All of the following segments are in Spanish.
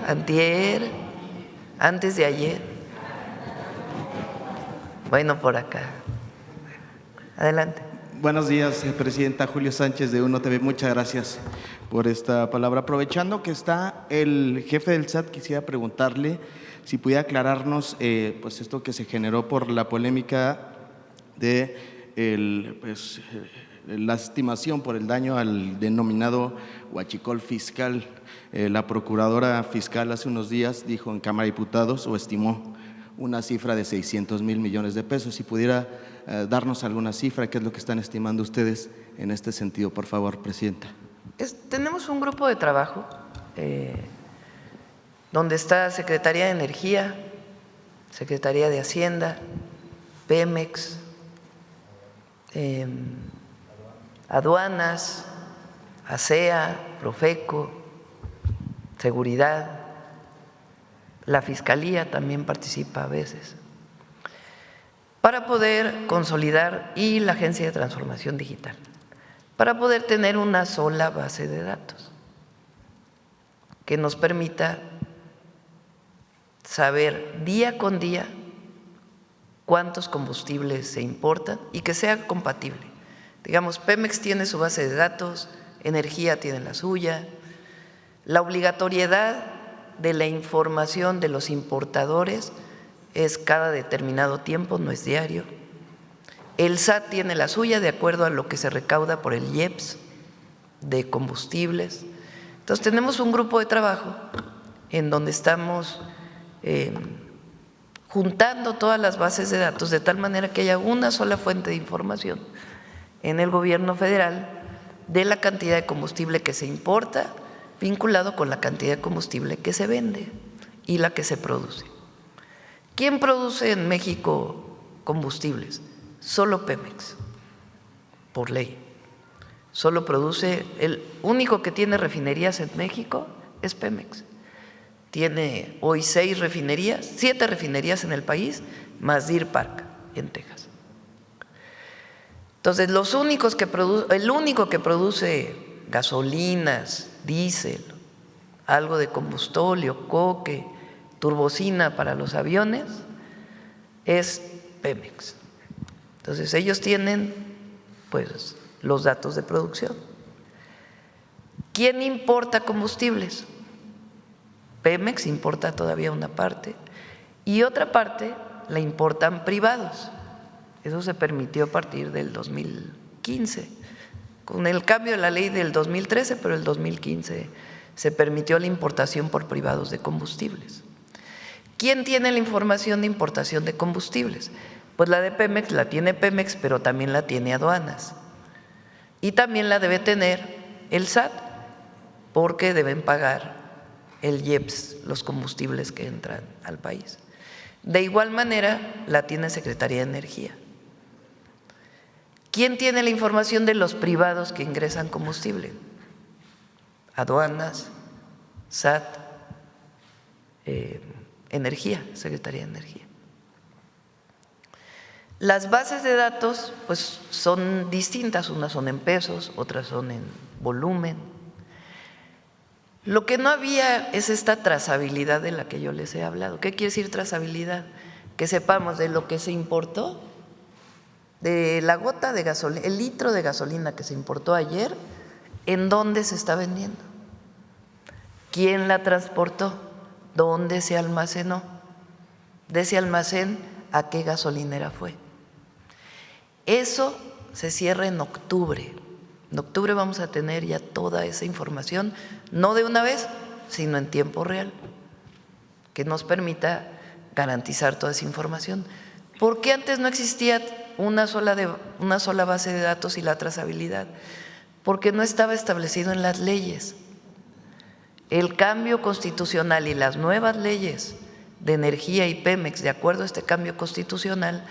antier, antes de ayer. Bueno, por acá. Adelante. Buenos días, Presidenta. Julio Sánchez de Uno TV. Muchas gracias por esta palabra. Aprovechando que está el jefe del SAT, quisiera preguntarle si pudiera aclararnos pues esto que se generó por la polémica de la estimación por el daño al denominado huachicol fiscal. La procuradora fiscal hace unos días dijo en Cámara de Diputados o estimó una cifra de 600,000 millones de pesos. Si pudiera darnos alguna cifra, ¿qué es lo que están estimando ustedes en este sentido, por favor, Presidenta? Tenemos un grupo de trabajo donde está Secretaría de Energía, Secretaría de Hacienda, Pemex, aduanas, ASEA, Profeco, Seguridad, la Fiscalía también participa a veces, para poder consolidar, y la Agencia de Transformación Digital, para poder tener una sola base de datos que nos permita saber día con día cuántos combustibles se importan y que sea compatible. Digamos, Pemex tiene su base de datos, Energía tiene la suya, la obligatoriedad de la información de los importadores es cada determinado tiempo, no es diario. El SAT tiene la suya de acuerdo a lo que se recauda por el IEPS de combustibles. Entonces tenemos un grupo de trabajo en donde estamos juntando todas las bases de datos de tal manera que haya una sola fuente de información en el gobierno federal de la cantidad de combustible que se importa vinculado con la cantidad de combustible que se vende y la que se produce. ¿Quién produce en México combustibles? Solo Pemex, por ley. Solo produce, el único que tiene refinerías en México es Pemex. Tiene hoy 7 refinerías en el país, más Deer Park en Texas. Entonces, el único que produce gasolinas, diésel, algo de combustóleo, coque, turbocina para los aviones, es Pemex. Entonces, ellos tienen pues los datos de producción. ¿Quién importa combustibles? Pemex importa todavía una parte y otra parte la importan privados. Eso se permitió a partir del 2015, con el cambio de la ley del 2013, pero el 2015 se permitió la importación por privados de combustibles. ¿Quién tiene la información de importación de combustibles? Pues la de Pemex la tiene Pemex, pero también la tiene aduanas. Y también la debe tener el SAT, porque deben pagar el IEPS, los combustibles que entran al país. De igual manera la tiene Secretaría de Energía. ¿Quién tiene la información de los privados que ingresan combustible? Aduanas, SAT, Energía, Secretaría de Energía. Las bases de datos pues son distintas, unas son en pesos, otras son en volumen. Lo que no había es esta trazabilidad de la que yo les he hablado. ¿Qué quiere decir trazabilidad? Que sepamos de lo que se importó, de la gota de gasolina, el litro de gasolina que se importó ayer, en dónde se está vendiendo, quién la transportó, dónde se almacenó, de ese almacén a qué gasolinera fue. Eso se cierra en octubre. En octubre vamos a tener ya toda esa información, no de una vez, sino en tiempo real, que nos permita garantizar toda esa información. ¿Por qué antes no existía una sola base de datos y la trazabilidad? Porque no estaba establecido en las leyes. El cambio constitucional y las nuevas leyes de Energía y Pemex, de acuerdo a este cambio constitucional,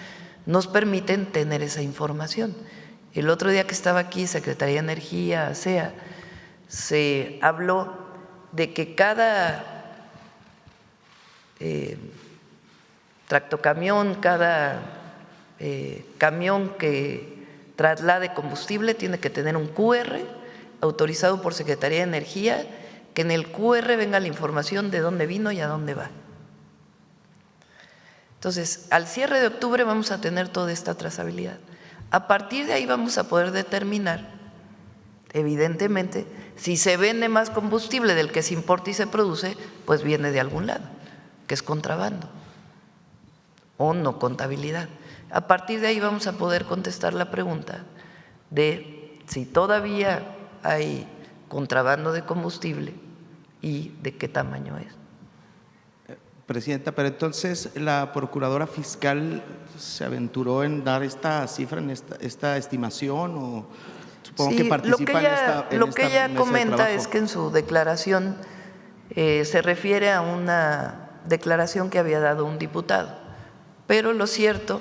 nos permiten tener esa información. El otro día que estaba aquí, Secretaría de Energía, ASEA, se habló de que cada tractocamión, cada camión que traslade combustible tiene que tener un QR autorizado por Secretaría de Energía que en el QR venga la información de dónde vino y a dónde va. Entonces, al cierre de octubre vamos a tener toda esta trazabilidad. A partir de ahí vamos a poder determinar, evidentemente, si se vende más combustible del que se importa y se produce, pues viene de algún lado, que es contrabando o no contabilidad. A partir de ahí vamos a poder contestar la pregunta de si todavía hay contrabando de combustible y de qué tamaño es. Presidenta, pero entonces la Procuradora Fiscal se aventuró en dar esta cifra, en esta estimación, o supongo que participa lo que ella mesa de comenta trabajo. es que en su declaración se refiere a una declaración que había dado un diputado, pero lo cierto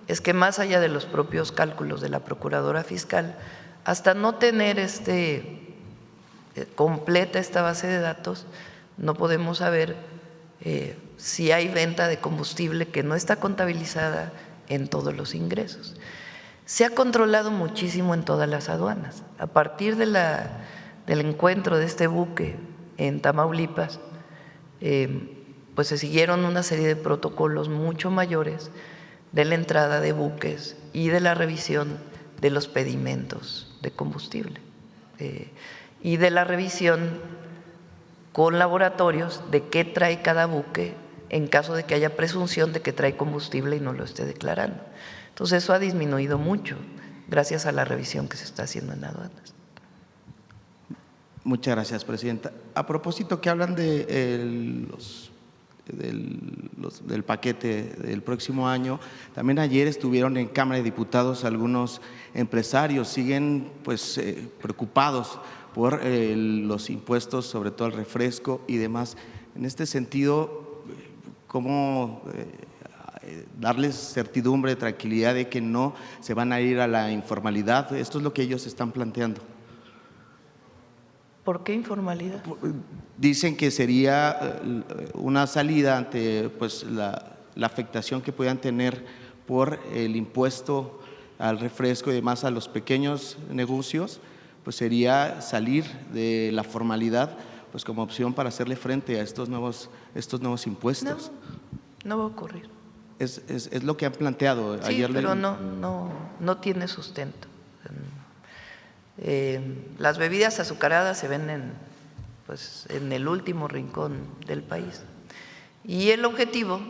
es que más allá de los propios cálculos de la Procuradora Fiscal, hasta no tener completa esta base de datos, no podemos saber si hay venta de combustible que no está contabilizada en todos los ingresos. Se ha controlado muchísimo en todas las aduanas. A partir del encuentro de este buque en Tamaulipas, pues se siguieron una serie de protocolos mucho mayores de la entrada de buques y de la revisión de los pedimentos de combustible y de la revisión con laboratorios de qué trae cada buque en caso de que haya presunción de que trae combustible y no lo esté declarando. Entonces eso ha disminuido mucho gracias a la revisión que se está haciendo en aduanas. Muchas gracias, Presidenta. A propósito que hablan de del paquete del próximo año, también ayer estuvieron en Cámara de Diputados algunos empresarios, siguen pues preocupados por los impuestos, sobre todo el refresco y demás. En este sentido, ¿cómo darles certidumbre, tranquilidad de que no se van a ir a la informalidad? Esto es lo que ellos están planteando. ¿Por qué informalidad? Dicen que sería una salida ante pues, la afectación que puedan tener por el impuesto al refresco y demás a los pequeños negocios, pues sería salir de la formalidad pues como opción para hacerle frente a estos nuevos impuestos. No va a ocurrir. Es lo que han planteado. Sí, ayer. Pero no tiene sustento. Las bebidas azucaradas se venden pues, en el último rincón del país. Y el objetivo,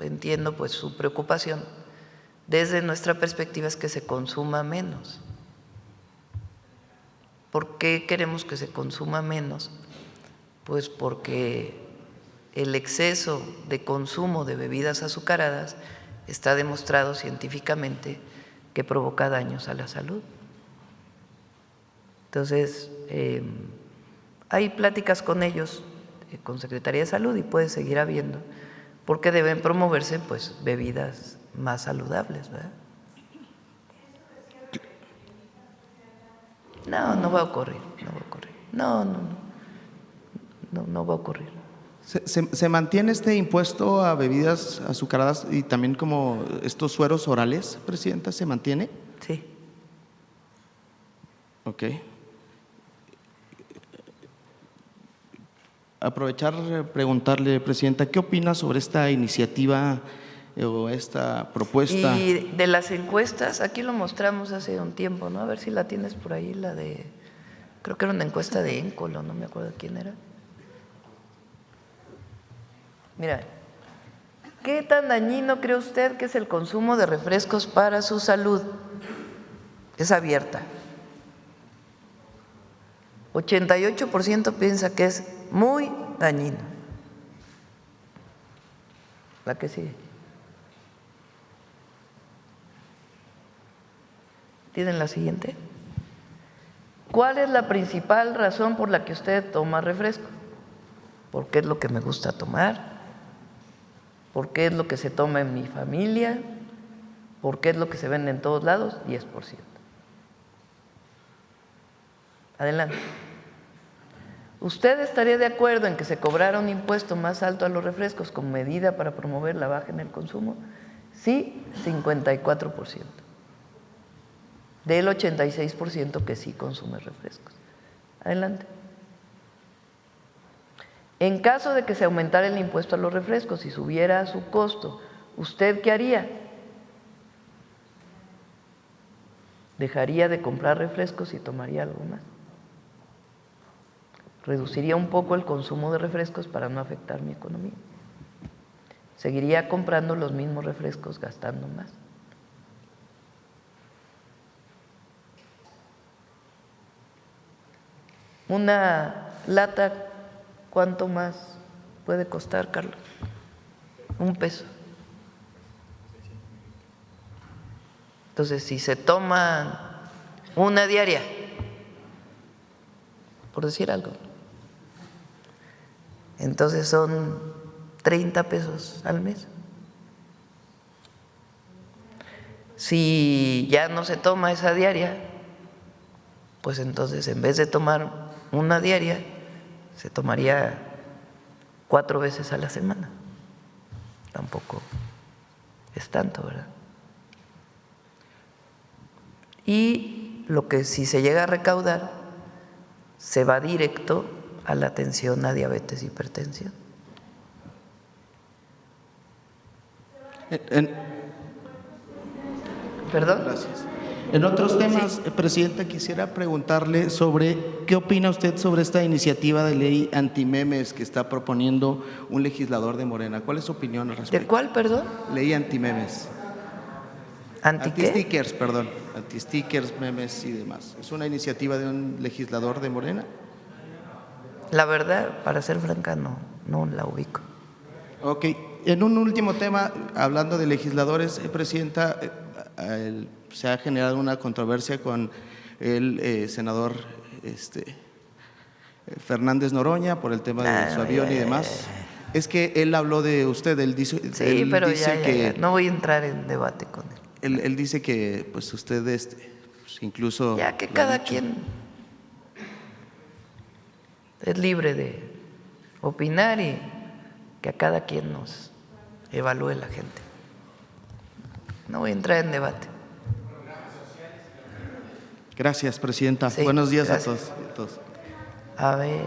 entiendo pues su preocupación, desde nuestra perspectiva es que se consuma menos. ¿Por qué queremos que se consuma menos? Pues porque el exceso de consumo de bebidas azucaradas está demostrado científicamente que provoca daños a la salud. Entonces, hay pláticas con ellos, con Secretaría de Salud, y puede seguir habiendo, porque deben promoverse pues bebidas más saludables, ¿verdad? No va a ocurrir, no va a ocurrir. ¿Se mantiene este impuesto a bebidas azucaradas y también como estos sueros orales, Presidenta? ¿Se mantiene? Sí. Ok. Aprovechar, preguntarle, Presidenta, ¿qué opina sobre esta iniciativa o esta propuesta? Y de las encuestas, aquí lo mostramos hace un tiempo, ¿no? A ver si la tienes por ahí, la de, creo que era una encuesta de Éncolo, no me acuerdo quién era. Mira, ¿qué tan dañino cree usted que es el consumo de refrescos para su salud? Es abierta. 88% piensa que es muy dañino. La que sigue. ¿Tienen la siguiente? ¿Cuál es la principal razón por la que usted toma refresco? Porque es lo que me gusta tomar, porque es lo que se toma en mi familia, porque es lo que se vende en todos lados, 10%. Adelante. ¿Usted estaría de acuerdo en que se cobrara un impuesto más alto a los refrescos como medida para promover la baja en el consumo? Sí, 54%. Del 86% que sí consume refrescos. Adelante. En caso de que se aumentara el impuesto a los refrescos y subiera su costo, ¿usted qué haría? ¿Dejaría de comprar refrescos y tomaría algo más? Reduciría un poco el consumo de refrescos para no afectar mi economía. Seguiría comprando los mismos refrescos, gastando más. Una lata, ¿cuánto más puede costar, Carlos? $1. Entonces, si se toma una diaria, por decir algo, entonces son 30 pesos al mes. Si ya no se toma esa diaria, pues entonces en vez de tomar una diaria, se tomaría 4 veces a la semana. Tampoco es tanto, ¿verdad? Y lo que si se llega a recaudar, se va directo a la atención a diabetes e hipertensión. ¿Perdón? Gracias. En otros temas, sí, Presidenta, quisiera preguntarle sobre qué opina usted sobre esta iniciativa de ley antimemes que está proponiendo un legislador de Morena. ¿Cuál es su opinión al respecto? ¿De cuál, perdón? Ley antimemes. Anti-stickers, perdón. Anti-stickers, memes y demás. ¿Es una iniciativa de un legislador de Morena? La verdad, para ser franca, no la ubico. Ok. En un último tema, hablando de legisladores, Presidenta, se ha generado una controversia con el senador Fernández Noroña por el tema de su avión y demás. Es que él habló de usted, él dice, sí, él pero dice ya, no voy a entrar en debate con él. Él dice que pues usted pues, incluso… Ya que cada quien es libre de opinar y que a cada quien nos evalúe la gente. No voy a entrar en debate. Gracias, Presidenta. Sí, buenos días gracias. a todos. A ver.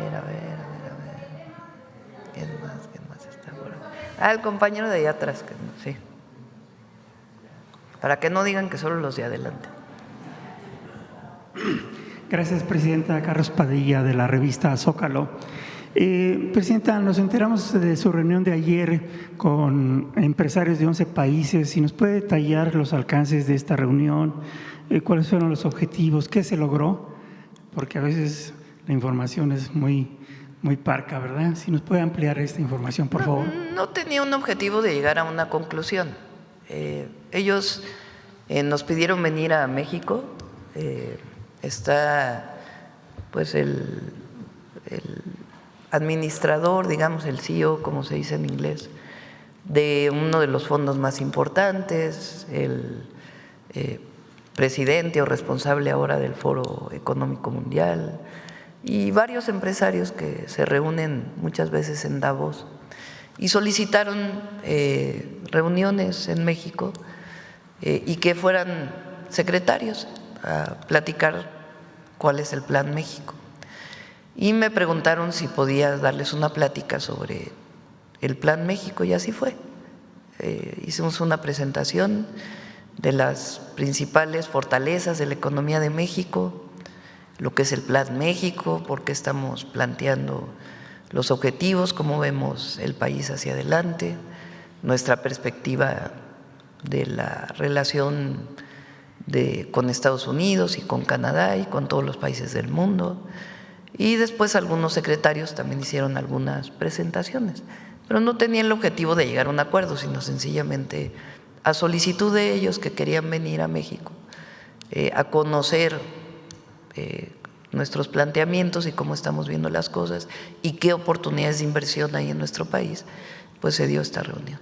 ¿Quién más está por ahí? El compañero de allá atrás, sí. Para que no digan que solo los de adelante. Gracias, Presidenta. Carlos Padilla, de la revista Zócalo. Presidenta, nos enteramos de su reunión de ayer con empresarios de 11 países. Si nos puede detallar los alcances de esta reunión, cuáles fueron los objetivos, qué se logró, porque a veces la información es muy parca, ¿verdad? Si nos puede ampliar esta información, por favor. No tenía un objetivo de llegar a una conclusión. Ellos nos pidieron venir a México. Está pues el administrador, digamos el CEO, como se dice en inglés, de uno de los fondos más importantes, el presidente o responsable ahora del Foro Económico Mundial y varios empresarios que se reúnen muchas veces en Davos y solicitaron reuniones en México y que fueran secretarios a platicar cuál es el Plan México. Y me preguntaron si podía darles una plática sobre el Plan México y así fue. Hicimos una presentación de las principales fortalezas de la economía de México, lo que es el Plan México, por qué estamos planteando los objetivos, cómo vemos el país hacia adelante, nuestra perspectiva de la relación con Estados Unidos y con Canadá y con todos los países del mundo. Y después algunos secretarios también hicieron algunas presentaciones, pero no tenían el objetivo de llegar a un acuerdo, sino sencillamente a solicitud de ellos que querían venir a México a conocer nuestros planteamientos y cómo estamos viendo las cosas y qué oportunidades de inversión hay en nuestro país, pues se dio esta reunión.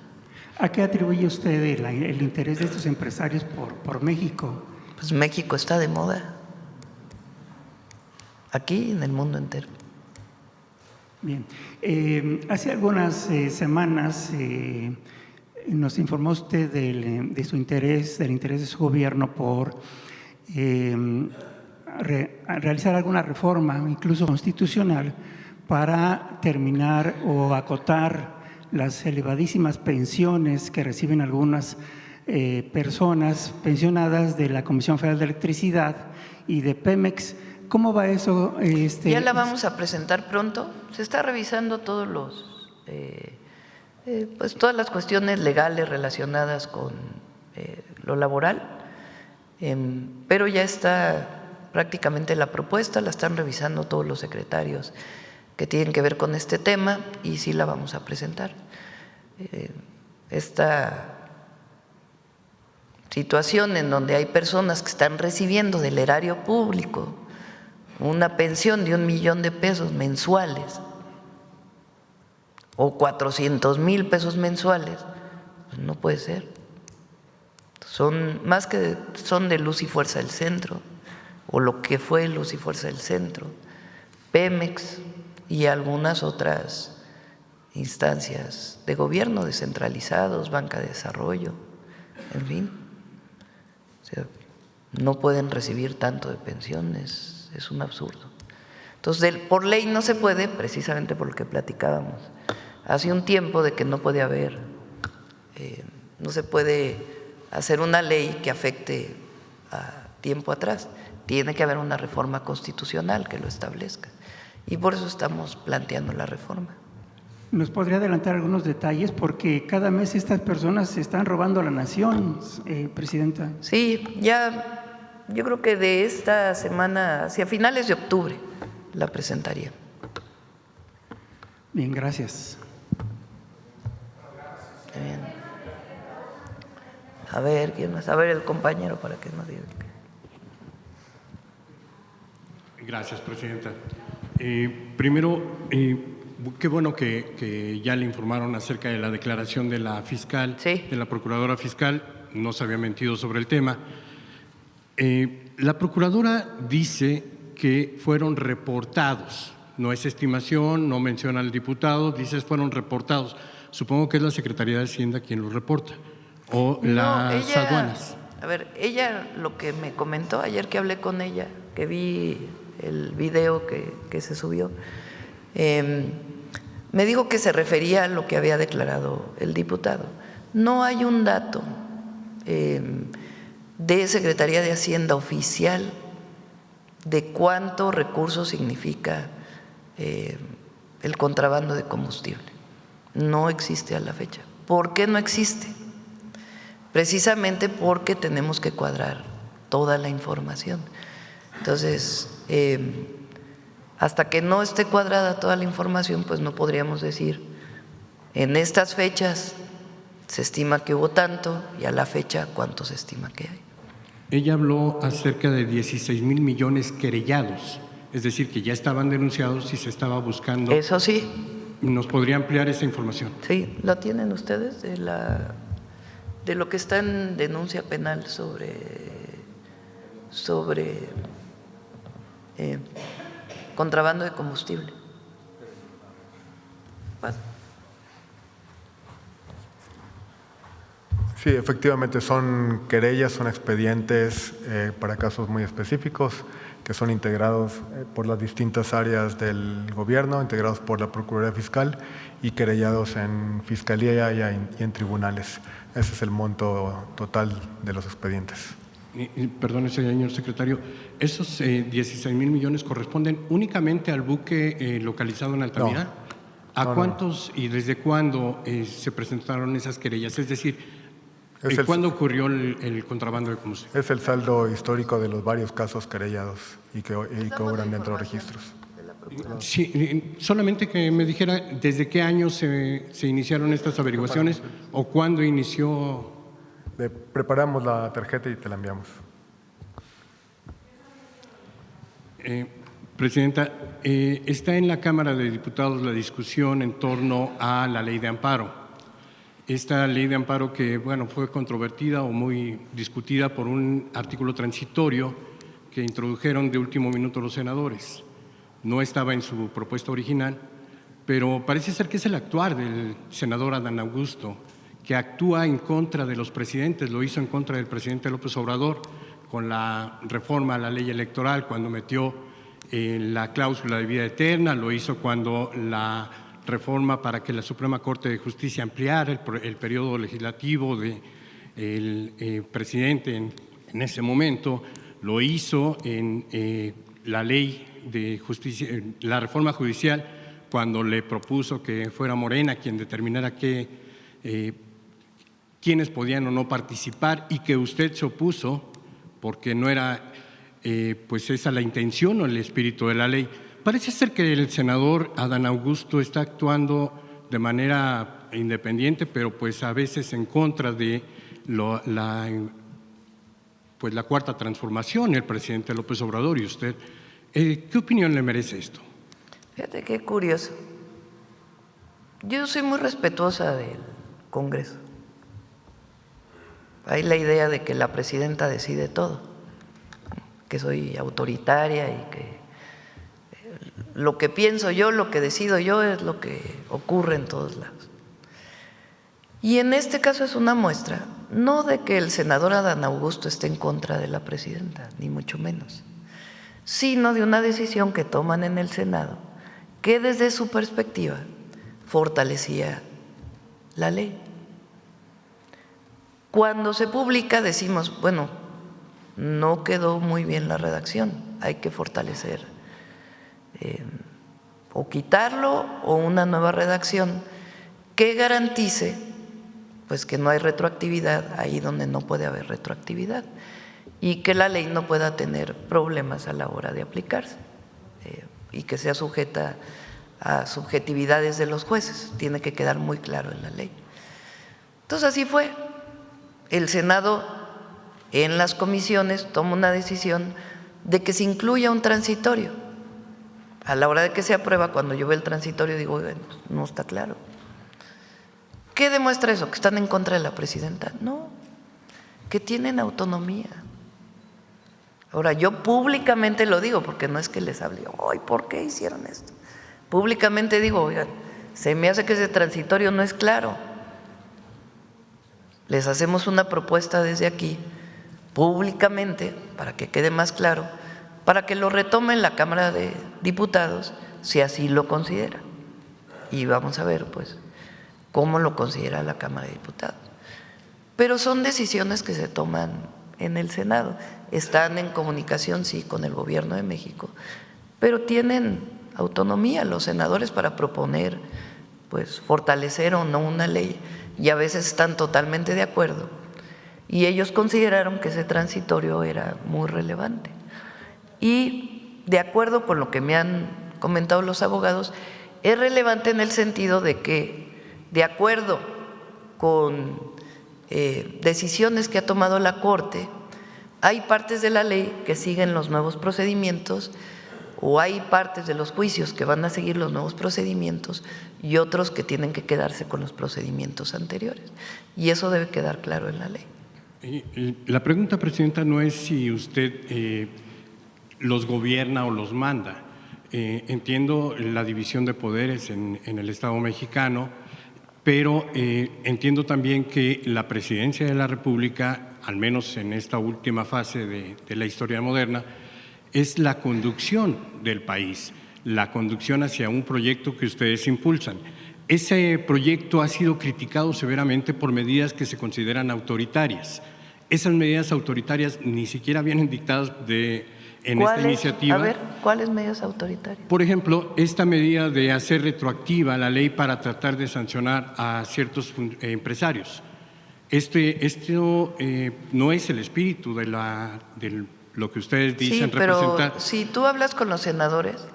¿A qué atribuye usted el interés de estos empresarios por México? Pues México está de moda, aquí y en el mundo entero. Bien, hace algunas semanas nos informó usted de su interés, del interés de su gobierno por realizar alguna reforma, incluso constitucional, para terminar o acotar las elevadísimas pensiones que reciben algunas personas pensionadas de la Comisión Federal de Electricidad y de Pemex. ¿Cómo va eso? Ya la vamos a presentar pronto. Se está revisando todos los, pues todas las cuestiones legales relacionadas con lo laboral, pero ya está prácticamente la propuesta, la están revisando todos los secretarios que tienen que ver con este tema y sí la vamos a presentar. Esta situación en donde hay personas que están recibiendo del erario público una pensión de 1 millón de pesos mensuales o 400,000 pesos mensuales, pues no puede ser. Son más que son de Luz y Fuerza del Centro, o lo que fue Luz y Fuerza del Centro, Pemex y algunas otras instancias de gobierno descentralizados, banca de desarrollo, en fin. O sea, no pueden recibir tanto de pensiones, es un absurdo. Entonces, por ley no se puede, precisamente por lo que platicábamos hace un tiempo, de que no puede haber, no se puede hacer una ley que afecte a tiempo atrás. Tiene que haber una reforma constitucional que lo establezca. Y por eso estamos planteando la reforma. ¿Nos podría adelantar algunos detalles? Porque cada mes estas personas se están robando a la nación, Presidenta. Sí, ya yo creo que de esta semana, hacia finales de octubre, la presentaría. Bien, gracias. Bien. A ver, ¿quién más? A ver, el compañero para que nos diga. Gracias, Presidenta. Primero, qué bueno que ya le informaron acerca de la declaración de la fiscal, sí, de la procuradora fiscal. No se había mentido sobre el tema. La procuradora dice que fueron reportados. No es estimación, no menciona al diputado, dice fueron reportados. Supongo que es la Secretaría de Hacienda quien los reporta, o las aduanas. A ver, ella lo que me comentó ayer que hablé con ella, que vi el video que se subió, me dijo que se refería a lo que había declarado el diputado. No hay un dato de Secretaría de Hacienda oficial de cuánto recurso significa el contrabando de combustible. No existe a la fecha. ¿Por qué no existe? Precisamente porque tenemos que cuadrar toda la información. Entonces, hasta que no esté cuadrada toda la información, pues no podríamos decir en estas fechas se estima que hubo tanto y a la fecha cuánto se estima que hay. Ella habló acerca de 16,000 millones querellados, es decir, que ya estaban denunciados y se estaba buscando. Eso sí. ¿Nos podría ampliar esa información? Sí, ¿lo tienen ustedes de lo que está en denuncia penal sobre contrabando de combustible? Sí, efectivamente son querellas, son expedientes para casos muy específicos que son integrados por las distintas áreas del gobierno, integrados por la Procuraduría Fiscal y querellados en Fiscalía y en tribunales. Ese es el monto total de los expedientes. Perdón, señor secretario, ¿esos 16,000 millones corresponden únicamente al buque localizado en Altamira? No. ¿A cuántos y desde cuándo se presentaron esas querellas? Es decir, ¿cuándo ocurrió el contrabando de combustible? Es el saldo histórico de los varios casos querellados y que obran dentro de registros. Sí, solamente que me dijera desde qué año se iniciaron estas averiguaciones o cuándo inició. Preparamos la tarjeta y te la enviamos. Presidenta, está en la Cámara de Diputados la discusión en torno a la ley de amparo. Esta ley de amparo que, bueno, fue controvertida o muy discutida por un artículo transitorio que introdujeron de último minuto los senadores. No estaba en su propuesta original, pero parece ser que es el actuar del senador Adán Augusto, que actúa en contra de los presidentes, lo hizo en contra del presidente López Obrador con la reforma a la ley electoral cuando metió la cláusula de vida eterna, lo hizo cuando la reforma para que la Suprema Corte de Justicia ampliara el periodo legislativo del presidente en ese momento, lo hizo en la ley de justicia, la reforma judicial, cuando le propuso que fuera Morena quien determinara quiénes podían o no participar, y que usted se opuso porque no era pues esa la intención o el espíritu de la ley. Parece ser que el senador Adán Augusto está actuando de manera independiente, pero pues a veces en contra de la cuarta transformación, el presidente López Obrador y usted. ¿Qué opinión le merece esto? Fíjate qué curioso. Yo soy muy respetuosa del Congreso. Hay la idea de que la presidenta decide todo, que soy autoritaria y que lo que pienso yo, lo que decido yo es lo que ocurre en todos lados. Y en este caso es una muestra, no de que el senador Adán Augusto esté en contra de la presidenta, ni mucho menos, sino de una decisión que toman en el Senado que desde su perspectiva fortalecía la ley. Cuando se publica decimos, bueno, no quedó muy bien la redacción, hay que fortalecer o quitarlo o una nueva redacción que garantice pues que no hay retroactividad ahí donde no puede haber retroactividad y que la ley no pueda tener problemas a la hora de aplicarse y que sea sujeta a subjetividades de los jueces, tiene que quedar muy claro en la ley. Entonces así fue. El Senado en las comisiones toma una decisión de que se incluya un transitorio. A la hora de que se aprueba, cuando yo veo el transitorio digo, bueno, no está claro. ¿Qué demuestra eso? ¿Que están en contra de la presidenta? No, que tienen autonomía. Ahora, yo públicamente lo digo, porque no es que les hable, ay, ¿por qué hicieron esto? Públicamente digo, oigan, se me hace que ese transitorio no es claro. Les hacemos una propuesta desde aquí, públicamente, para que quede más claro, para que lo retome en la Cámara de Diputados, si así lo considera. Y vamos a ver, pues, cómo lo considera la Cámara de Diputados. Pero son decisiones que se toman en el Senado. Están en comunicación, sí, con el Gobierno de México, pero tienen autonomía los senadores para proponer, pues, fortalecer o no una ley, y a veces están totalmente de acuerdo. Y ellos consideraron que ese transitorio era muy relevante. Y de acuerdo con lo que me han comentado los abogados, es relevante en el sentido de que, de acuerdo con decisiones que ha tomado la Corte, hay partes de la ley que siguen los nuevos procedimientos o hay partes de los juicios que van a seguir los nuevos procedimientos y otros que tienen que quedarse con los procedimientos anteriores. Y eso debe quedar claro en la ley. La pregunta, Presidenta, no es si usted los gobierna o los manda. Entiendo la división de poderes en el Estado mexicano, pero entiendo también que la Presidencia de la República, al menos en esta última fase de la historia moderna, es la conducción del país, la conducción hacia un proyecto que ustedes impulsan. Ese proyecto ha sido criticado severamente por medidas que se consideran autoritarias. Esas medidas autoritarias ni siquiera vienen dictadas en esta iniciativa. A ver, ¿cuáles medidas autoritarias? Por ejemplo, esta medida de hacer retroactiva la ley para tratar de sancionar a ciertos empresarios. Esto no es el espíritu de lo que ustedes dicen representar. Pero si tú hablas con los senadores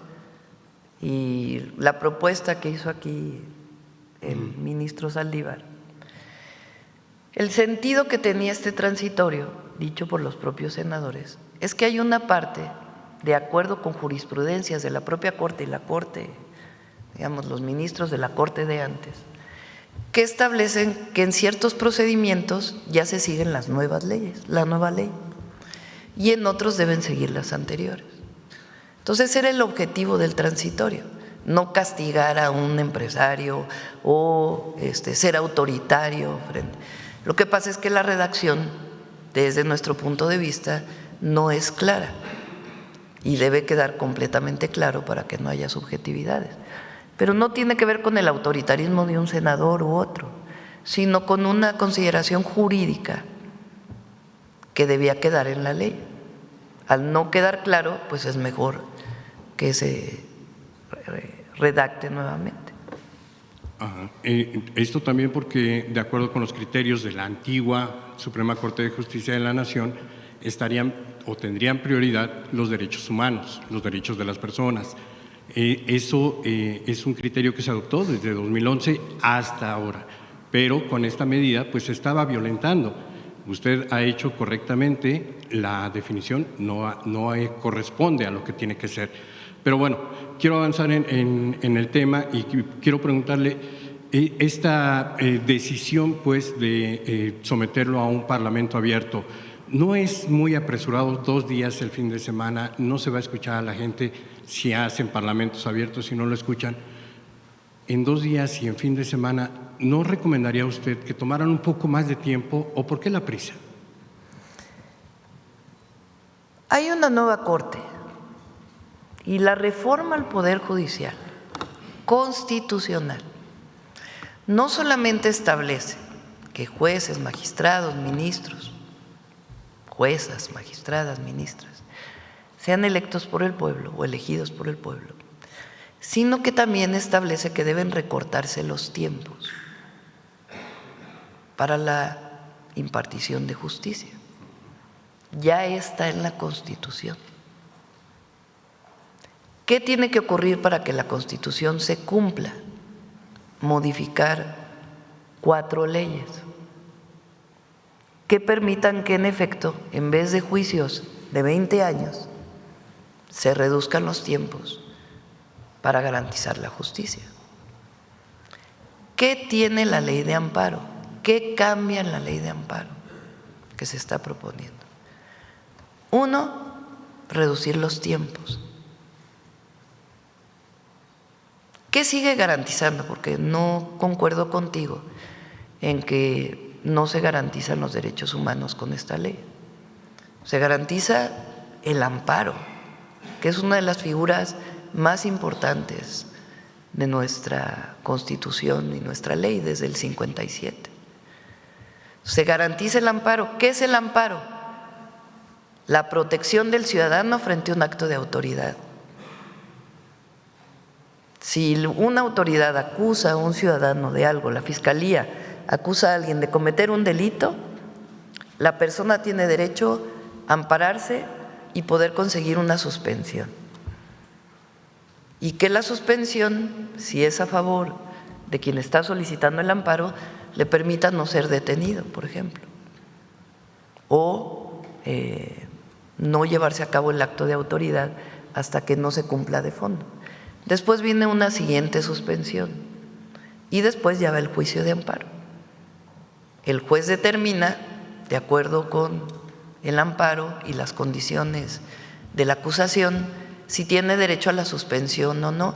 y la propuesta que hizo aquí el ministro Saldívar, el sentido que tenía este transitorio, dicho por los propios senadores, es que hay una parte, de acuerdo con jurisprudencias de la propia Corte y la Corte, digamos, los ministros de la Corte de antes, que establecen que en ciertos procedimientos ya se siguen las nuevas leyes, la nueva ley, y en otros deben seguir las anteriores. Entonces, ese era el objetivo del transitorio, no castigar a un empresario o ser autoritario. Lo que pasa es que la redacción, desde nuestro punto de vista, no es clara. y debe quedar completamente claro para que no haya subjetividades. Pero no tiene que ver con el autoritarismo de un senador u otro, sino con una consideración jurídica que debía quedar en la ley. Al no quedar claro, pues es mejor que se redacte nuevamente. Ajá. Esto también porque, de acuerdo con los criterios de la antigua Suprema Corte de Justicia de la Nación, estarían o tendrían prioridad los derechos humanos, los derechos de las personas. Eso es un criterio que se adoptó desde 2011 hasta ahora, pero con esta medida pues se estaba violentando. Usted ha hecho correctamente la definición, no corresponde a lo que tiene que ser. Pero bueno, quiero avanzar en el tema y quiero preguntarle, esta decisión pues de someterlo a un parlamento abierto, ¿no es muy apresurado 2 días el fin de semana? ¿No se va a escuchar a la gente si hacen parlamentos abiertos, si no lo escuchan? En 2 días y en fin de semana, ¿no recomendaría usted que tomaran un poco más de tiempo o por qué la prisa? Hay una nueva Corte y la reforma al Poder Judicial constitucional no solamente establece que jueces, magistrados, ministros, juezas, magistradas, ministras, sean electos por el pueblo o elegidos por el pueblo, sino que también establece que deben recortarse los tiempos para la impartición de justicia. Ya está en la Constitución. ¿Qué tiene que ocurrir para que la Constitución se cumpla? Modificar 4 leyes que permitan que en efecto, en vez de juicios de 20 años, se reduzcan los tiempos para garantizar la justicia. ¿Qué tiene la ley de amparo? ¿Qué cambia en la ley de amparo que se está proponiendo? 1, reducir los tiempos. ¿Qué sigue garantizando? Porque no concuerdo contigo en que no se garantizan los derechos humanos con esta ley. Se garantiza el amparo, que es una de las figuras más importantes de nuestra Constitución y nuestra ley desde el 57. Se garantiza el amparo. ¿Qué es el amparo? La protección del ciudadano frente a un acto de autoridad. Si una autoridad acusa a un ciudadano de algo, la Fiscalía acusa a alguien de cometer un delito, la persona tiene derecho a ampararse y poder conseguir una suspensión. Y que la suspensión, si es a favor de quien está solicitando el amparo, le permita no ser detenido, por ejemplo, o no llevarse a cabo el acto de autoridad hasta que no se cumpla de fondo. Después viene una siguiente suspensión y después ya va el juicio de amparo. El juez determina, de acuerdo con el amparo y las condiciones de la acusación, si tiene derecho a la suspensión o no,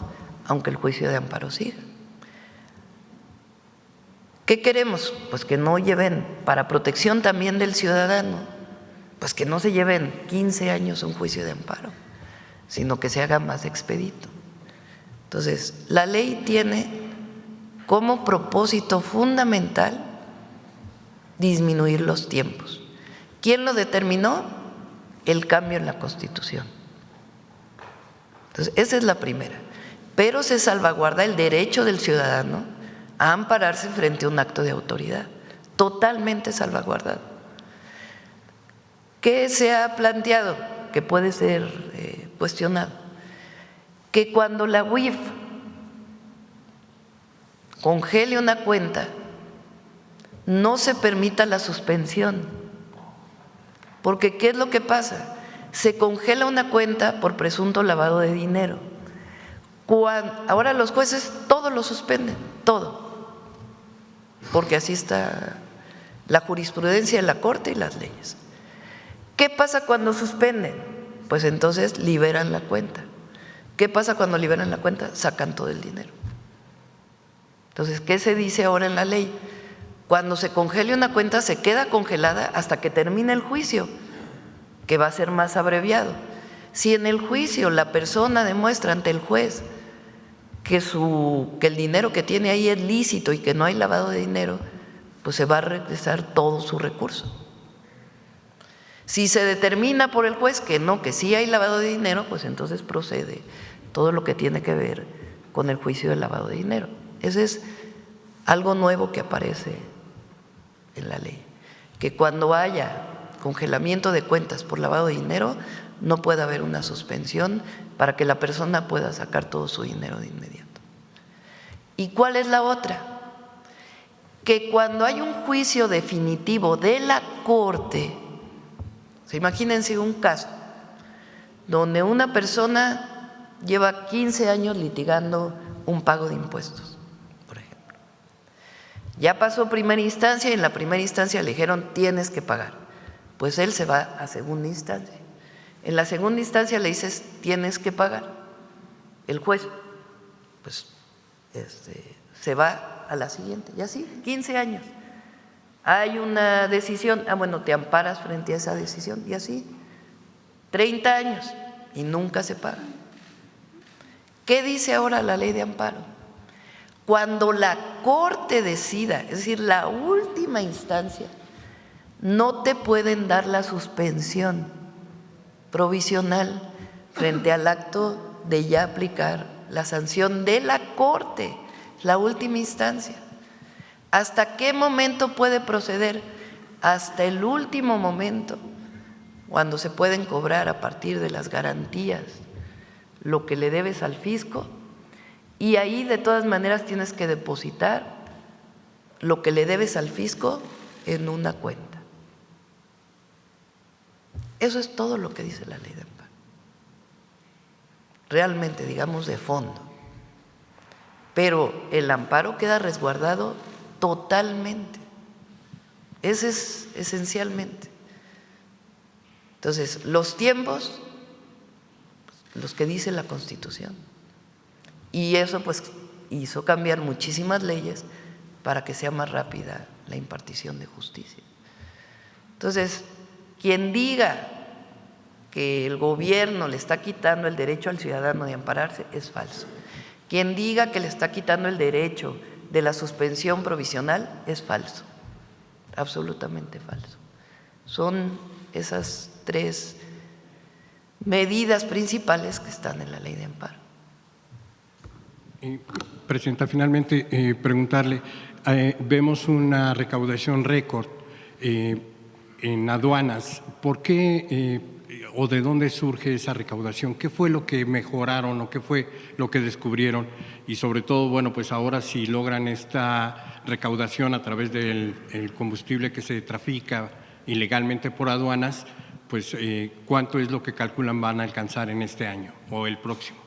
aunque el juicio de amparo siga. ¿Qué queremos? Pues que no lleven, para protección también del ciudadano, pues que no se lleven 15 años un juicio de amparo, sino que se haga más expedito. Entonces, la ley tiene como propósito fundamental disminuir los tiempos. ¿Quién lo determinó? El cambio en la Constitución. Entonces, esa es la primera. Pero se salvaguarda el derecho del ciudadano a ampararse frente a un acto de autoridad, totalmente salvaguardado. ¿Qué se ha planteado? Que puede ser cuestionado. Que cuando la UIF congele una cuenta, no se permita la suspensión. Porque ¿qué es lo que pasa? Se congela una cuenta por presunto lavado de dinero. Ahora los jueces todo lo suspenden, todo, porque así está la jurisprudencia de la Corte y las leyes. ¿Qué pasa cuando suspenden? Pues entonces liberan la cuenta. ¿Qué pasa cuando liberan la cuenta? Sacan todo el dinero. Entonces, ¿qué se dice ahora en la ley? Cuando se congele una cuenta, se queda congelada hasta que termine el juicio, que va a ser más abreviado. Si en el juicio la persona demuestra ante el juez que el dinero que tiene ahí es lícito y que no hay lavado de dinero, pues se va a regresar todo su recurso. Si se determina por el juez que no, que sí hay lavado de dinero, pues entonces procede todo lo que tiene que ver con el juicio del lavado de dinero. Ese es algo nuevo que aparece en la ley, que cuando haya congelamiento de cuentas por lavado de dinero, no puede haber una suspensión para que la persona pueda sacar todo su dinero de inmediato. ¿Y cuál es la otra? Que cuando hay un juicio definitivo de la Corte, imagínense un caso donde una persona lleva 15 años litigando un pago de impuestos, por ejemplo. Ya pasó primera instancia y en la primera instancia le dijeron tienes que pagar. Pues él se va a segunda instancia. En la segunda instancia le dices tienes que pagar. El juez, pues, se va a la siguiente. Y así, 15 años. Hay una decisión, bueno, te amparas frente a esa decisión y así, 30 años y nunca se paga. ¿Qué dice ahora la ley de amparo? Cuando la Corte decida, es decir, la última instancia, no te pueden dar la suspensión provisional frente al acto de ya aplicar la sanción de la Corte, la última instancia. ¿Hasta qué momento puede proceder? Hasta el último momento, cuando se pueden cobrar a partir de las garantías lo que le debes al fisco, y ahí de todas maneras tienes que depositar lo que le debes al fisco en una cuenta. Eso es todo lo que dice la ley de amparo. Realmente, digamos, de fondo. Pero el amparo queda resguardado totalmente. Ese es esencialmente. Entonces, los tiempos, los que dice la Constitución. Y eso pues hizo cambiar muchísimas leyes para que sea más rápida la impartición de justicia. Entonces, quien diga que el gobierno le está quitando el derecho al ciudadano de ampararse es falso. Quien diga que le está quitando el derecho de la suspensión provisional es falso, absolutamente falso. Son esas tres medidas principales que están en la ley de amparo. Presidenta, finalmente preguntarle, vemos una recaudación récord en aduanas. ¿Por qué o de dónde surge esa recaudación? ¿Qué fue lo que mejoraron o qué fue lo que descubrieron? Y sobre todo, bueno, pues ahora si logran esta recaudación a través del combustible que se trafica ilegalmente por aduanas, pues ¿cuánto es lo que calculan van a alcanzar en este año o el próximo?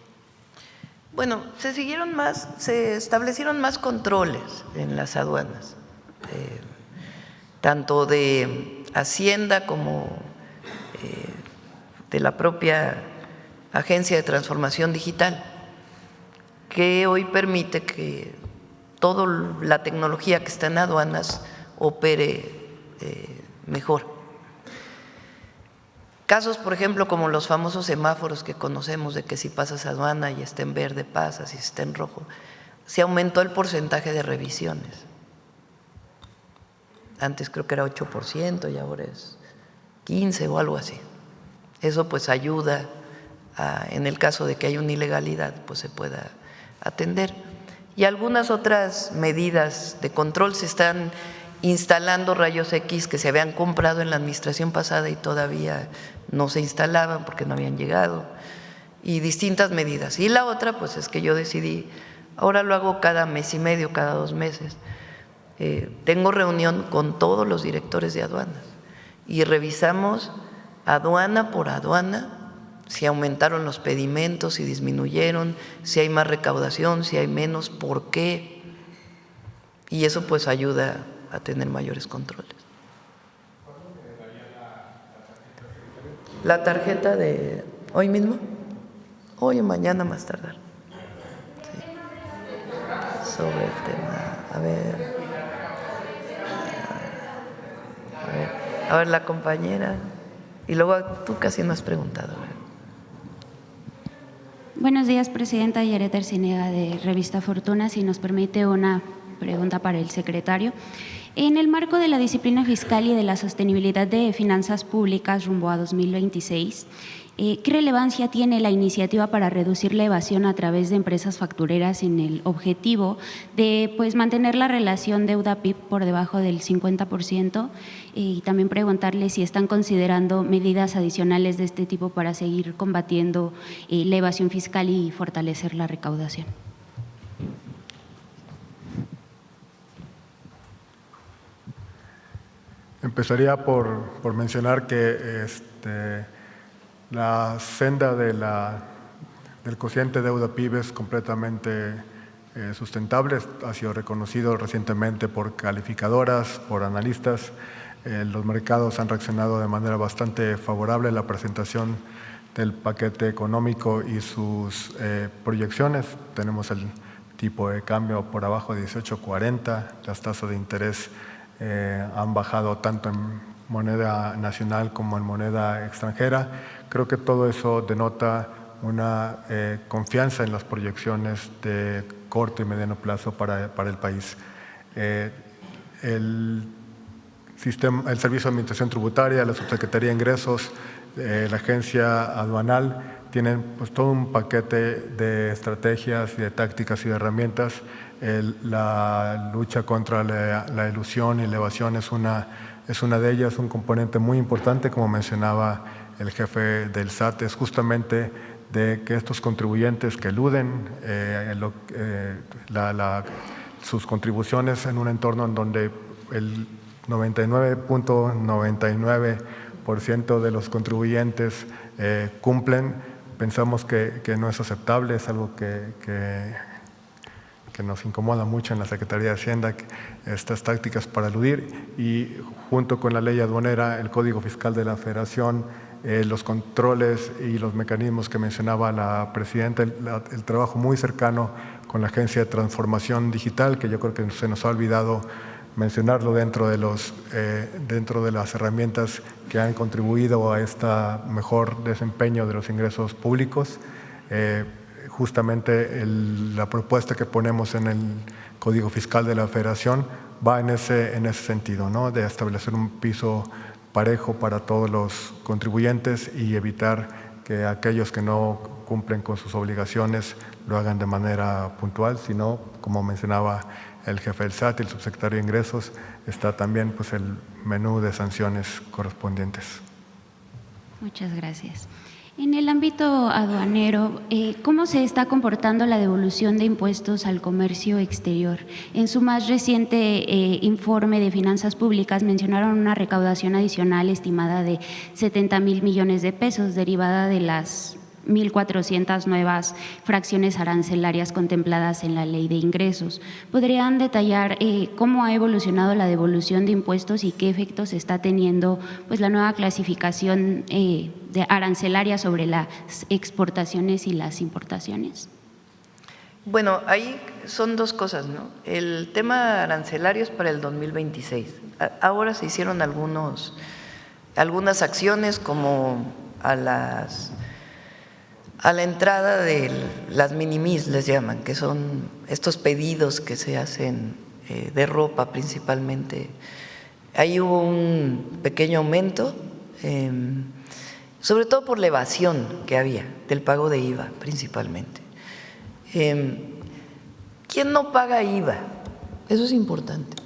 Bueno, se establecieron más controles en las aduanas, tanto de Hacienda como de la propia Agencia de Transformación Digital, que hoy permite que toda la tecnología que está en aduanas opere mejor. Casos, por ejemplo, como los famosos semáforos que conocemos, de que si pasas aduana y está en verde pasas, y está en rojo, se aumentó el porcentaje de revisiones. Antes creo que era 8% y ahora es 15% o algo así. Eso pues ayuda en el caso de que haya una ilegalidad, pues se pueda atender. Y algunas otras medidas de control se están instalando, rayos X que se habían comprado en la administración pasada y todavía no se instalaban porque no habían llegado, y distintas medidas. Y la otra pues es que yo decidí, ahora lo hago cada mes y medio, cada 2 meses, tengo reunión con todos los directores de aduanas y revisamos aduana por aduana si aumentaron los pedimentos, si disminuyeron, si hay más recaudación, si hay menos, por qué, y eso pues ayuda a tener mayores controles. ¿La tarjeta de hoy mismo? Hoy o mañana más tardar. Sí. Sobre el tema, a ver, la compañera, y luego tú casi no has preguntado. Buenos días, presidenta. Yaret Arcinega, de Revista Fortuna. Si nos permite una pregunta para el secretario. En el marco de la disciplina fiscal y de la sostenibilidad de finanzas públicas rumbo a 2026, ¿qué relevancia tiene la iniciativa para reducir la evasión a través de empresas factureras en el objetivo de mantener la relación deuda-PIB por debajo del 50%? Y también preguntarle si están considerando medidas adicionales de este tipo para seguir combatiendo la evasión fiscal y fortalecer la recaudación. Empezaría por mencionar que la senda del cociente deuda-PIB es completamente sustentable. Ha sido reconocido recientemente por calificadoras, por analistas. Los mercados han reaccionado de manera bastante favorable a la presentación del paquete económico y sus proyecciones. Tenemos el tipo de cambio por abajo de 18.40, las tasas de interés han bajado tanto en moneda nacional como en moneda extranjera. Creo que todo eso denota una confianza en las proyecciones de corto y mediano plazo para el país. El Servicio de Administración Tributaria, la Subsecretaría de Ingresos, la Agencia Aduanal tienen todo un paquete de estrategias y de tácticas y de herramientas. La lucha contra la elusión y la evasión es una de ellas, un componente muy importante, como mencionaba el jefe del SAT, es justamente de que estos contribuyentes que eluden sus contribuciones en un entorno en donde el 99.99% de los contribuyentes cumplen, pensamos que no es aceptable, es algo que nos incomoda mucho en la Secretaría de Hacienda, estas tácticas para eludir, y junto con la ley aduanera, el Código Fiscal de la Federación, los controles y los mecanismos que mencionaba la presidenta, el trabajo muy cercano con la Agencia de Transformación Digital, que yo creo que se nos ha olvidado mencionarlo dentro de las herramientas que han contribuido a este mejor desempeño de los ingresos públicos. Justamente la propuesta que ponemos en el Código Fiscal de la Federación va en ese sentido, ¿no? De establecer un piso parejo para todos los contribuyentes y evitar que aquellos que no cumplen con sus obligaciones lo hagan de manera puntual, sino, como mencionaba el jefe del SAT y el subsecretario de Ingresos, está también el menú de sanciones correspondientes. Muchas gracias. En el ámbito aduanero, ¿cómo se está comportando la devolución de impuestos al comercio exterior? En su más reciente informe de finanzas públicas mencionaron una recaudación adicional estimada de 70,000 millones de pesos derivada de las 1,400 nuevas fracciones arancelarias contempladas en la Ley de Ingresos. ¿Podrían detallar cómo ha evolucionado la devolución de impuestos y qué efectos está teniendo la nueva clasificación de arancelaria sobre las exportaciones y las importaciones? Bueno, ahí son dos cosas, ¿no? El tema arancelario es para el 2026. Ahora se hicieron algunas acciones como a la entrada de las minimis, les llaman, que son estos pedidos que se hacen de ropa principalmente. Ahí hubo un pequeño aumento, sobre todo por la evasión que había del pago de IVA principalmente. ¿Quién no paga IVA? Eso es importante.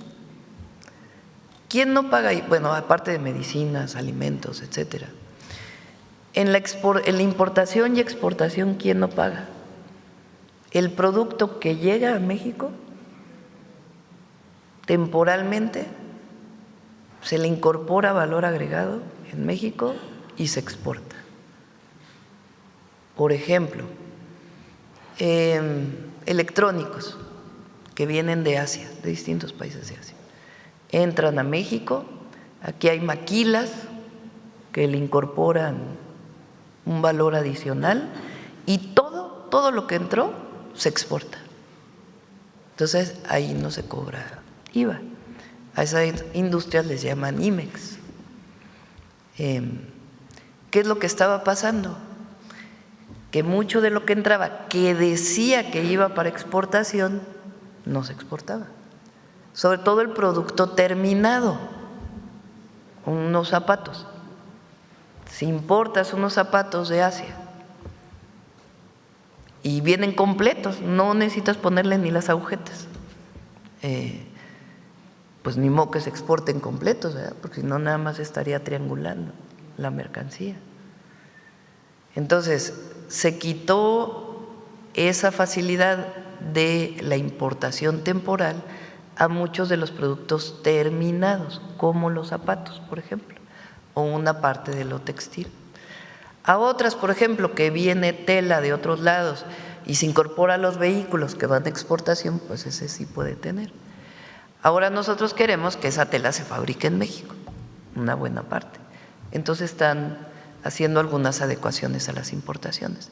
¿Quién no paga IVA? Bueno, aparte de medicinas, alimentos, etcétera. En la importación y exportación, ¿quién no paga? El producto que llega a México, temporalmente, se le incorpora valor agregado en México y se exporta. Por ejemplo, electrónicos que vienen de Asia, de distintos países de Asia, entran a México, aquí hay maquilas que le incorporan un valor adicional y todo lo que entró se exporta. Entonces ahí no se cobra IVA. A esas industrias les llaman IMEX. ¿Qué es lo que estaba pasando? que mucho de lo que entraba, que decía que iba para exportación, no se exportaba. Sobre todo el producto terminado, unos zapatos. Si importas unos zapatos de Asia y vienen completos, no necesitas ponerle ni las agujetas, pues ni modo que se exporten completos, ¿verdad? Porque si no nada más estaría triangulando la mercancía. Entonces, se quitó esa facilidad de la importación temporal a muchos de los productos terminados, como los zapatos, por ejemplo, o una parte de lo textil. A otras, por ejemplo, que viene tela de otros lados y se incorpora a los vehículos que van de exportación, pues ese sí puede tener. Ahora nosotros queremos que esa tela se fabrique en México, una buena parte. Entonces están haciendo algunas adecuaciones a las importaciones.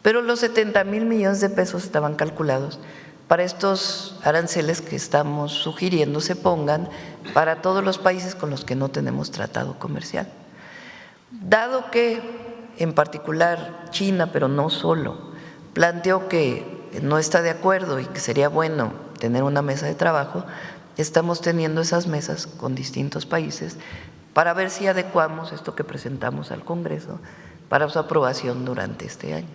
Pero los 70,000 millones de pesos estaban calculados para estos aranceles que estamos sugiriendo se pongan para todos los países con los que no tenemos tratado comercial. Dado que, en particular, China, pero no solo, planteó que no está de acuerdo y que sería bueno tener una mesa de trabajo, estamos teniendo esas mesas con distintos países para ver si adecuamos esto que presentamos al Congreso para su aprobación durante este año.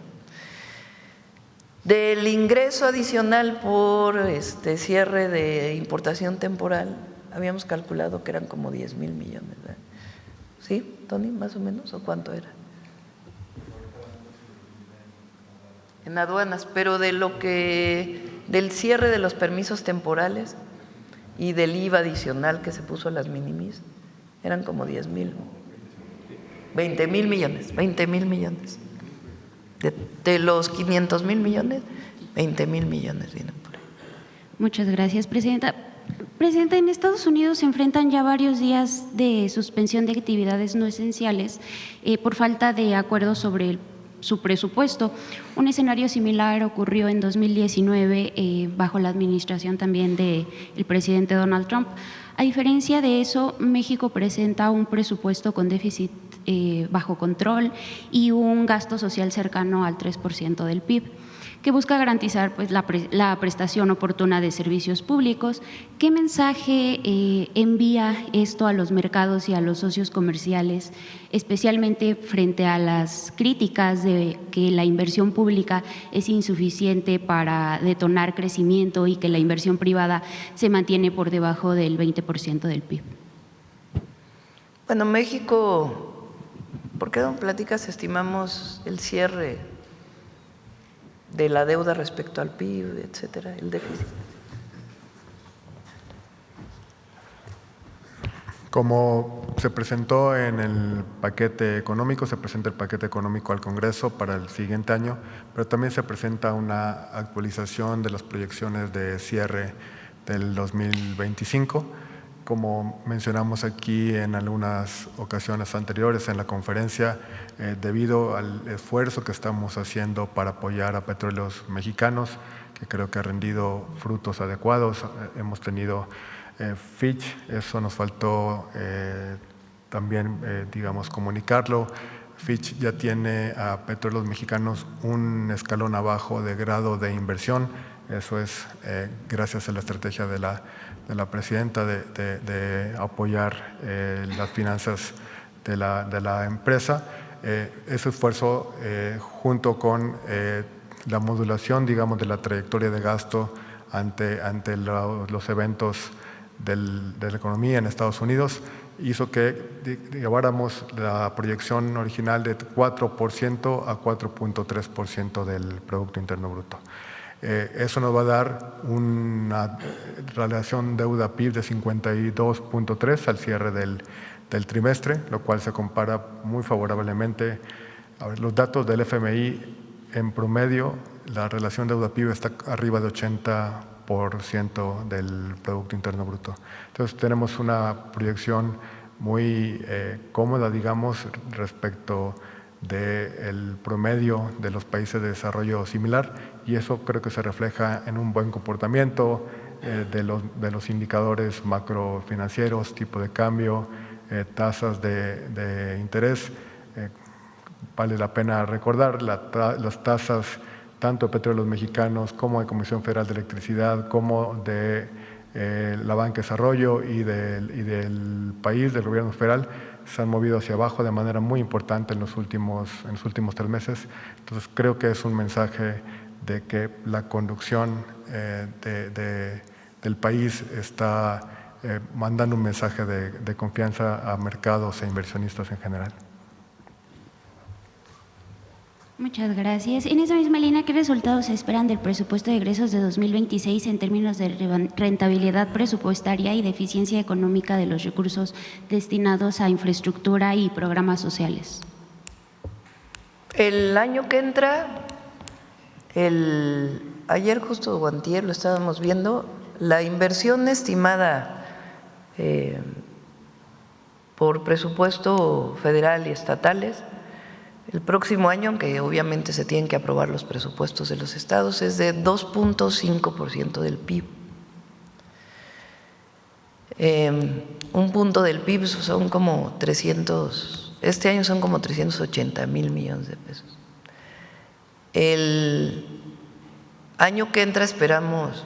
Del ingreso adicional por cierre de importación temporal, habíamos calculado que eran como 10,000 millones, ¿verdad? ¿Sí, Tony, más o menos? ¿O cuánto era? En aduanas, pero de lo que, del cierre de los permisos temporales y del IVA adicional que se puso a las minimis, eran como 10,000, 20,000 millones, 20,000 millones. De los 500,000 millones, 20,000 millones vienen por ahí. Muchas gracias, Presidenta. Presidenta, en Estados Unidos se enfrentan ya varios días de suspensión de actividades no esenciales por falta de acuerdo sobre su presupuesto. Un escenario similar ocurrió en 2019 bajo la administración también del presidente Donald Trump. A diferencia de eso, México presenta un presupuesto con déficit bajo control y un gasto social cercano al 3% del PIB, que busca garantizar pues, la prestación oportuna de servicios públicos. ¿Qué mensaje envía esto a los mercados y a los socios comerciales, especialmente frente a las críticas de que la inversión pública es insuficiente para detonar crecimiento y que la inversión privada se mantiene por debajo del 20% del PIB? Bueno, México, ¿por qué no platicas? Estimamos el cierre de la deuda respecto al PIB, etcétera, el déficit. Como se presentó en el paquete económico, se presenta el paquete económico al Congreso para el siguiente año, pero también se presenta una actualización de las proyecciones de cierre del 2025. Como mencionamos aquí en algunas ocasiones anteriores en la conferencia, debido al esfuerzo que estamos haciendo para apoyar a Petróleos Mexicanos, que creo que ha rendido frutos adecuados, hemos tenido Fitch, eso nos faltó también, digamos, comunicarlo. Fitch ya tiene a Petróleos Mexicanos un escalón abajo de grado de inversión. Eso es gracias a la estrategia de la presidenta de apoyar las finanzas de la empresa. Ese esfuerzo, junto con la modulación, digamos, de la trayectoria de gasto ante los eventos de la economía en Estados Unidos, hizo que lleváramos la proyección original de 4% a 4.3% del Producto Interno Bruto. Eso nos va a dar una relación deuda-PIB de 52.3 al cierre del trimestre, lo cual se compara muy favorablemente. A ver, los datos del FMI, en promedio, la relación deuda-PIB está arriba de 80% del Producto Interno Bruto. Entonces tenemos una proyección muy cómoda, digamos, respecto del promedio de los países de desarrollo similar, y eso creo que se refleja en un buen comportamiento de los indicadores macrofinancieros, tipo de cambio, tasas de interés. vale la pena recordar las tasas tanto de Petróleos Mexicanos como de Comisión Federal de Electricidad, como de la Banca de Desarrollo y del país, del gobierno federal, se han movido hacia abajo de manera muy importante en los últimos 3 meses. Entonces creo que es un mensaje de que la conducción del país está mandando un mensaje de confianza a mercados e inversionistas en general. Muchas gracias. En esa misma línea, ¿qué resultados se esperan del presupuesto de egresos de 2026 en términos de rentabilidad presupuestaria y de eficiencia económica de los recursos destinados a infraestructura y programas sociales? El año que entra, ayer justo o antier lo estábamos viendo, la inversión estimada por presupuesto federal y estatales el próximo año, aunque obviamente se tienen que aprobar los presupuestos de los estados, es de 2.5% del PIB. Un punto del PIB son como 300, este año son como 380,000 millones de pesos. El año que entra esperamos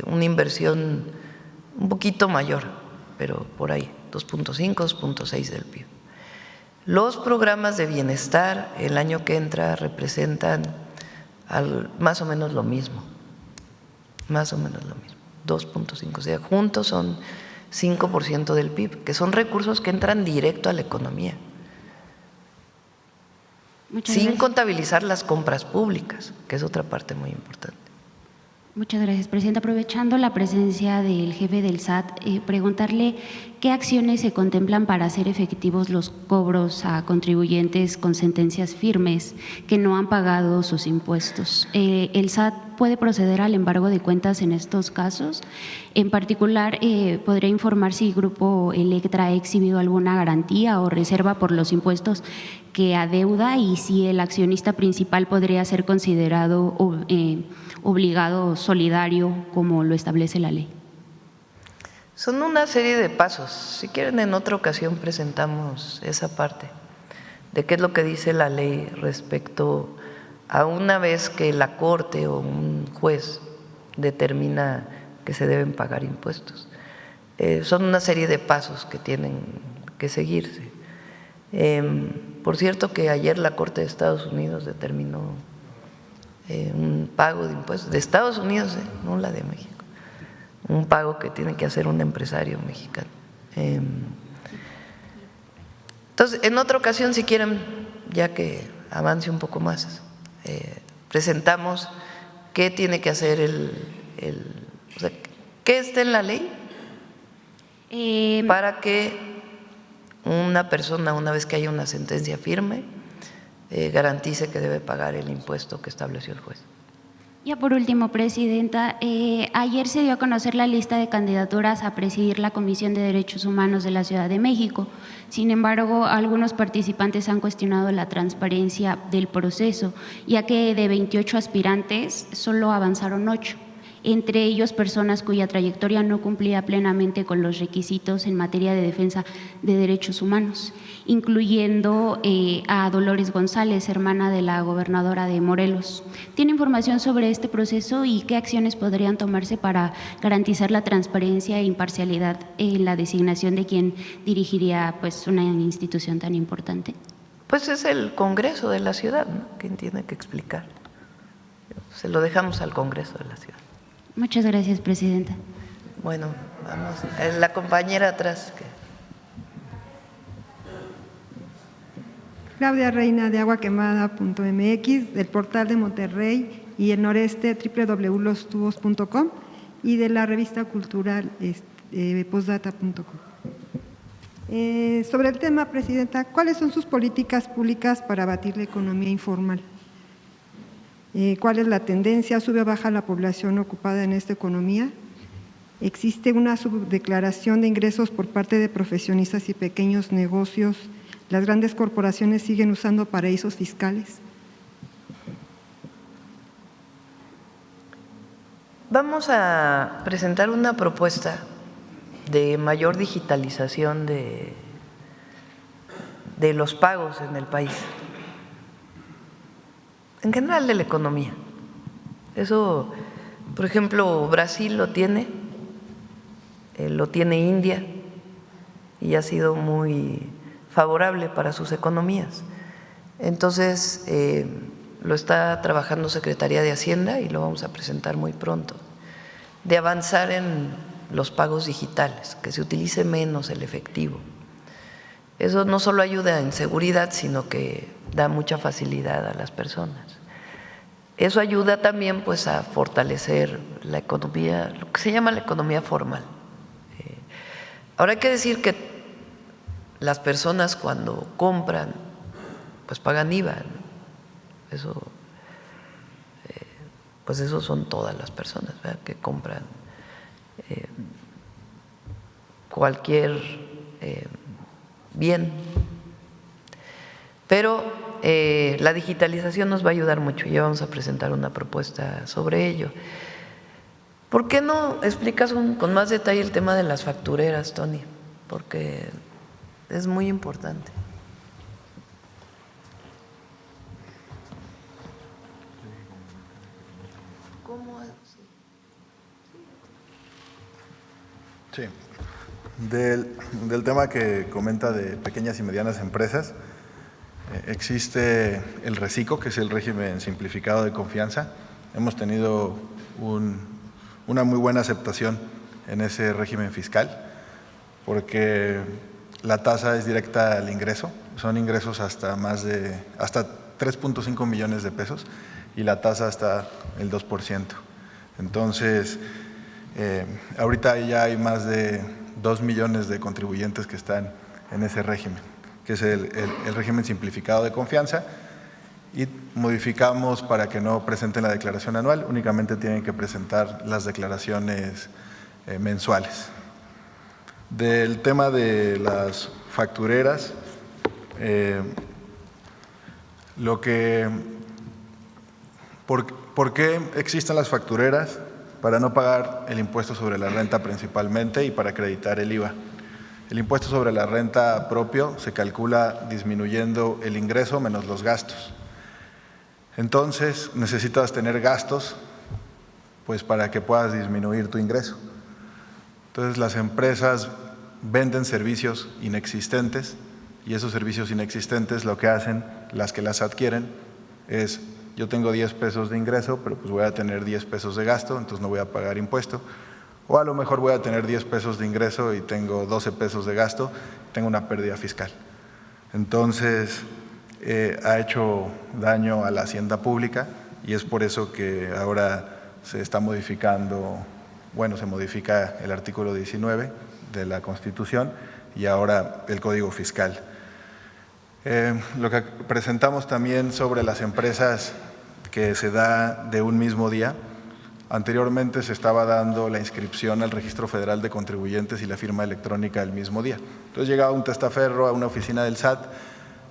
una inversión un poquito mayor, pero por ahí, 2.5, 2.6 del PIB. Los programas de bienestar el año que entra representan más o menos lo mismo, 2.5, o sea, juntos son 5% del PIB, que son recursos que entran directo a la economía, sin contabilizar las compras públicas, que es otra parte muy importante. Muchas gracias, Presidenta. Aprovechando la presencia del jefe del SAT, preguntarle qué acciones se contemplan para hacer efectivos los cobros a contribuyentes con sentencias firmes que no han pagado sus impuestos. ¿El SAT puede proceder al embargo de cuentas en estos casos? En particular, ¿podría informar si Grupo Electra ha exhibido alguna garantía o reserva por los impuestos que adeuda y si el accionista principal podría ser considerado obligado solidario como lo establece la ley? Son una serie de pasos. Si quieren, en otra ocasión presentamos esa parte de qué es lo que dice la ley respecto a una vez que la Corte o un juez determina que se deben pagar impuestos. Son una serie de pasos que tienen que seguirse. Por cierto que ayer la Corte de Estados Unidos determinó un pago de impuestos de Estados Unidos, no la de México, un pago que tiene que hacer un empresario mexicano. Entonces, en otra ocasión, si quieren, ya que avance un poco más, presentamos qué tiene que hacer o sea, qué está en la ley para que una persona, una vez que haya una sentencia firme, garantice que debe pagar el impuesto que estableció el juez. Ya por último, Presidenta, ayer se dio a conocer la lista de candidaturas a presidir la Comisión de Derechos Humanos de la Ciudad de México. Sin embargo, algunos participantes han cuestionado la transparencia del proceso, ya que de 28 aspirantes solo avanzaron 8. Entre ellos personas cuya trayectoria no cumplía plenamente con los requisitos en materia de defensa de derechos humanos, incluyendo a Dolores González, hermana de la gobernadora de Morelos. ¿Tiene información sobre este proceso y qué acciones podrían tomarse para garantizar la transparencia e imparcialidad en la designación de quien dirigiría pues, una institución tan importante? Pues es el Congreso de la ciudad, ¿no?, quien tiene que explicar. Se lo dejamos al Congreso de la ciudad. Muchas gracias, Presidenta. Bueno, vamos. La compañera atrás. Claudia Reina, de aguaquemada.mx, del portal de Monterrey y el noreste, www.lostubos.com, y de la revista cultural postdata.com. Sobre el tema, Presidenta, ¿cuáles son sus políticas públicas para abatir la economía informal? ¿Cuál es la tendencia? ¿Sube o baja la población ocupada en esta economía? ¿Existe una subdeclaración de ingresos por parte de profesionistas y pequeños negocios? ¿Las grandes corporaciones siguen usando paraísos fiscales? Vamos a presentar una propuesta de mayor digitalización de los pagos en el país. en general de la economía. Eso, por ejemplo, Brasil lo tiene India y ha sido muy favorable para sus economías. Entonces, lo está trabajando Secretaría de Hacienda y lo vamos a presentar muy pronto, de avanzar en los pagos digitales, que se utilice menos el efectivo. Eso no solo ayuda en seguridad, sino que da mucha facilidad a las personas. Eso ayuda también pues a fortalecer la economía, lo que se llama la economía formal. Ahora hay que decir que las personas cuando compran pues pagan IVA, ¿no? Eso, pues eso son todas las personas, ¿verdad?, que compran cualquier bien. Pero la digitalización nos va a ayudar mucho y ya vamos a presentar una propuesta sobre ello. ¿Por qué no explicas con más detalle el tema de las factureras, Tony? Porque es muy importante. ¿Cómo? Sí. Del tema que comenta de pequeñas y medianas empresas, existe el RECICO, que es el régimen simplificado de confianza. Hemos tenido una muy buena aceptación en ese régimen fiscal, porque la tasa es directa al ingreso, son ingresos hasta 3.5 millones de pesos y la tasa hasta el 2%. Entonces, ahorita ya hay más de 2 millones de contribuyentes que están en ese régimen, que es el régimen simplificado de confianza, y modificamos para que no presenten la declaración anual, únicamente tienen que presentar las declaraciones mensuales. Del tema de las factureras, ¿por qué existen las factureras? Para no pagar el impuesto sobre la renta principalmente y para acreditar el IVA. El impuesto sobre la renta propio se calcula disminuyendo el ingreso menos los gastos. Entonces, necesitas tener gastos pues para que puedas disminuir tu ingreso. Entonces, las empresas venden servicios inexistentes y esos servicios inexistentes lo que hacen, las que las adquieren, es: yo tengo 10 pesos de ingreso, pero pues voy a tener 10 pesos de gasto, entonces no voy a pagar impuesto. O a lo mejor voy a tener 10 pesos de ingreso y tengo 12 pesos de gasto, tengo una pérdida fiscal. Entonces, ha hecho daño a la hacienda pública y es por eso que ahora se está modificando, se modifica el artículo 19 de la Constitución y ahora el Código Fiscal. Lo que presentamos también sobre las empresas que se da de un mismo día. Anteriormente se estaba dando la inscripción al Registro Federal de Contribuyentes y la firma electrónica el mismo día. Entonces llegaba un testaferro a una oficina del SAT,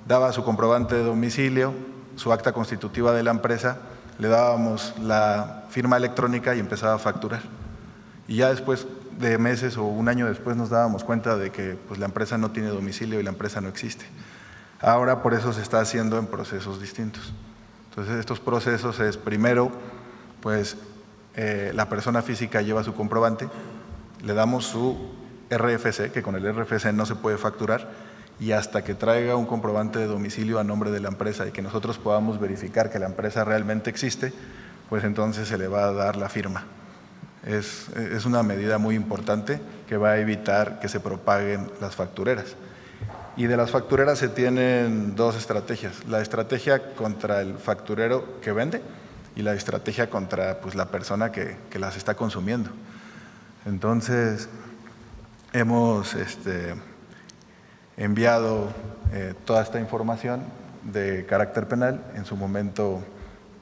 daba su comprobante de domicilio, su acta constitutiva de la empresa, le dábamos la firma electrónica y empezaba a facturar. Y ya después de meses o un año después nos dábamos cuenta de que pues, la empresa no tiene domicilio y la empresa no existe. Ahora por eso se está haciendo en procesos distintos. Entonces estos procesos es primero, pues la persona física lleva su comprobante, le damos su RFC, que con el RFC no se puede facturar, y hasta que traiga un comprobante de domicilio a nombre de la empresa y que nosotros podamos verificar que la empresa realmente existe, pues entonces se le va a dar la firma. Es una medida muy importante que va a evitar que se propaguen las factureras. Y de las factureras se tienen dos estrategias: la estrategia contra el facturero que vende y la estrategia contra pues, la persona que las está consumiendo. Entonces, hemos enviado toda esta información de carácter penal en su momento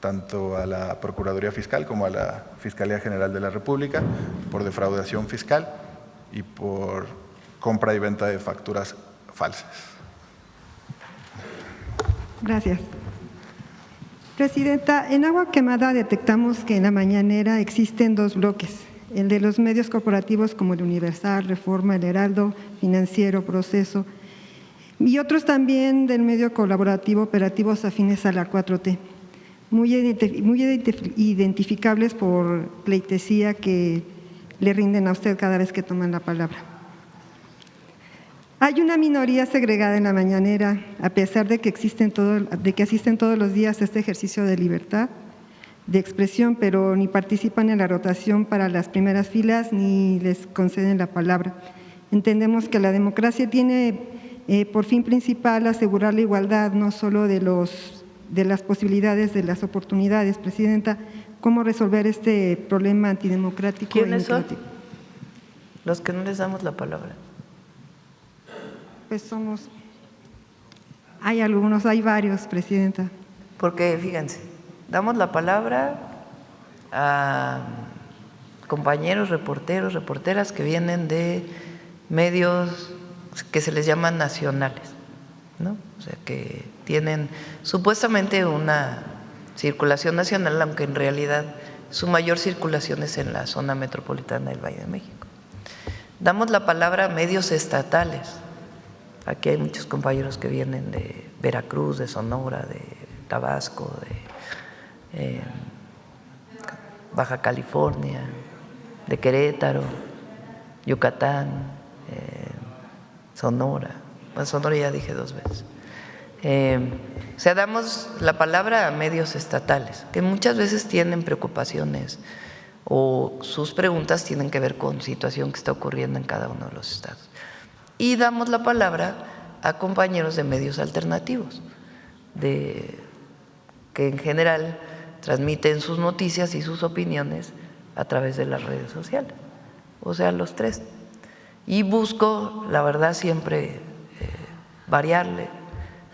tanto a la Procuraduría Fiscal como a la Fiscalía General de la República por defraudación fiscal y por compra y venta de facturas falsas. Gracias. Presidenta, en Agua Quemada detectamos que en la mañanera existen dos bloques: el de los medios corporativos como el Universal, Reforma, El Heraldo, Financiero, Proceso, y otros también del medio colaborativo operativos afines a la 4T. muy identificables por pleitesía que le rinden a usted cada vez que toman la palabra. Hay una minoría segregada en la mañanera, a pesar de que asisten todos los días a este ejercicio de libertad de expresión, pero ni participan en la rotación para las primeras filas ni les conceden la palabra. Entendemos que la democracia tiene por fin principal asegurar la igualdad, no solo de las posibilidades, de las oportunidades. Presidenta, ¿cómo resolver este problema antidemocrático? ¿Quiénes son los que no les damos la palabra? Pues hay algunos, hay varios, Presidenta. Porque fíjense, damos la palabra a compañeros, reporteros, reporteras que vienen de medios que se les llaman nacionales, ¿no? O sea, que tienen supuestamente una circulación nacional, aunque en realidad su mayor circulación es en la zona metropolitana del Valle de México. Damos la palabra a medios estatales. Aquí hay muchos compañeros que vienen de Veracruz, de Sonora, de Tabasco, de Baja California, de Querétaro, Yucatán, Sonora. Bueno, Sonora ya dije 2 veces. O sea, damos la palabra a medios estatales, que muchas veces tienen preocupaciones o sus preguntas tienen que ver con situación que está ocurriendo en cada uno de los estados. Y damos la palabra a compañeros de medios alternativos, que en general transmiten sus noticias y sus opiniones a través de las redes sociales, o sea, los 3. Y busco, la verdad, siempre variarle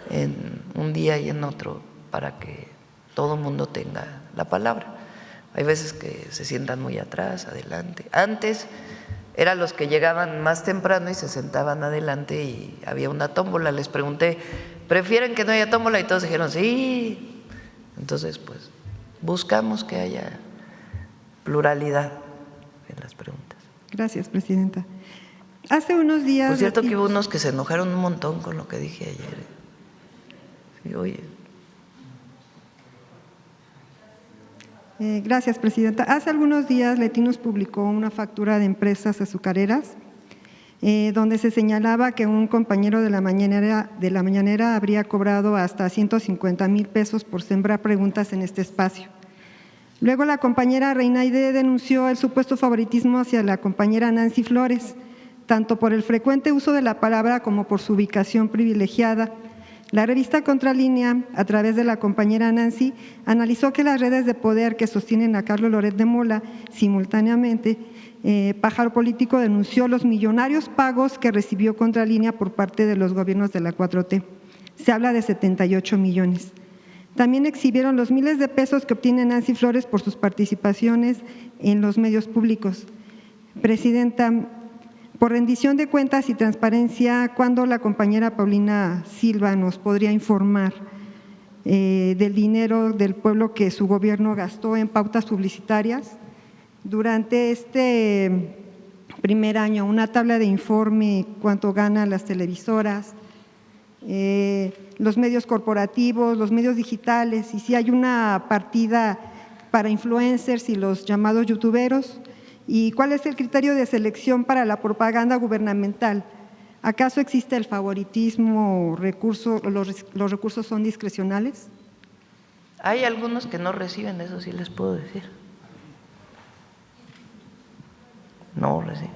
en un día y en otro para que todo el mundo tenga la palabra. Hay veces que se sientan muy atrás, adelante. Antes eran los que llegaban más temprano y se sentaban adelante y había una tómbola. Les pregunté, ¿prefieren que no haya tómbola? Y todos dijeron, sí. Entonces, pues, buscamos que haya pluralidad en las preguntas. Gracias, Presidenta. Hace unos días… Por cierto que hubo unos que se enojaron un montón con lo que dije ayer. Sí, oye. Gracias, Presidenta. Hace algunos días Latinos publicó una factura de empresas azucareras donde se señalaba que un compañero de la mañanera habría cobrado hasta 150,000 pesos por sembrar preguntas en este espacio. Luego la compañera Reinaide denunció el supuesto favoritismo hacia la compañera Nancy Flores, tanto por el frecuente uso de la palabra como por su ubicación privilegiada. La revista Contralínea, a través de la compañera Nancy, analizó que las redes de poder que sostienen a Carlos Loret de Mola simultáneamente, Pájaro Político denunció los millonarios pagos que recibió Contralínea por parte de los gobiernos de la 4T. Se habla de 78 millones. También exhibieron los miles de pesos que obtiene Nancy Flores por sus participaciones en los medios públicos. Presidenta, por rendición de cuentas y transparencia, ¿cuándo la compañera Paulina Silva nos podría informar del dinero del pueblo que su gobierno gastó en pautas publicitarias? Durante este primer año, una tabla de informe, cuánto ganan las televisoras, los medios corporativos, los medios digitales, y si hay una partida para influencers y los llamados youtuberos. ¿Y cuál es el criterio de selección para la propaganda gubernamental? ¿Acaso existe el favoritismo, los recursos son discrecionales? Hay algunos que no reciben, eso sí les puedo decir. No reciben.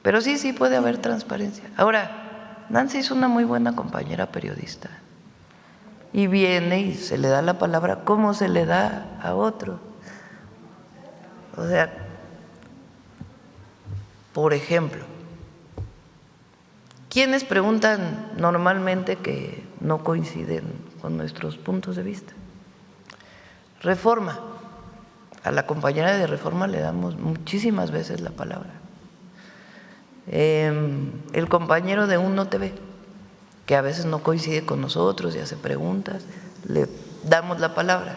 Pero sí puede haber transparencia. Ahora, Nancy es una muy buena compañera periodista y viene y se le da la palabra como se le da a otro. O sea, por ejemplo, ¿quiénes preguntan normalmente que no coinciden con nuestros puntos de vista? Reforma. A la compañera de Reforma le damos muchísimas veces la palabra. El compañero de Uno TV, que a veces no coincide con nosotros y hace preguntas, le damos la palabra.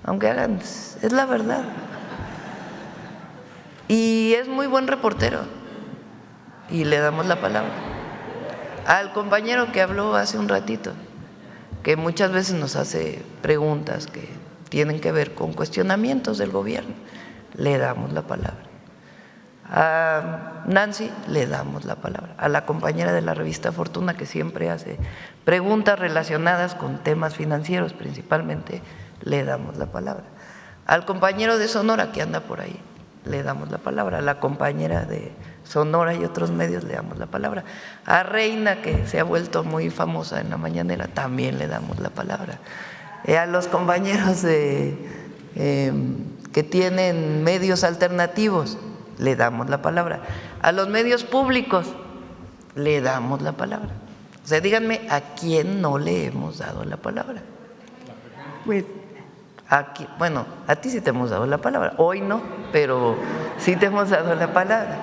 Aunque hagan, es la verdad. Y es muy buen reportero y le damos la palabra. Al compañero que habló hace un ratito, que muchas veces nos hace preguntas que tienen que ver con cuestionamientos del gobierno, le damos la palabra. A Nancy le damos la palabra, a la compañera de la revista Fortuna que siempre hace preguntas relacionadas con temas financieros principalmente, le damos la palabra. Al compañero de Sonora que anda por ahí, le damos la palabra. A la compañera de Sonora y otros medios le damos la palabra. A Reina, que se ha vuelto muy famosa en la mañanera, también le damos la palabra. A los compañeros que tienen medios alternativos, le damos la palabra. A los medios públicos, le damos la palabra. O sea, díganme, ¿a quién no le hemos dado la palabra? Pues Aquí, bueno, a ti sí te hemos dado la palabra, hoy no, pero sí te hemos dado la palabra.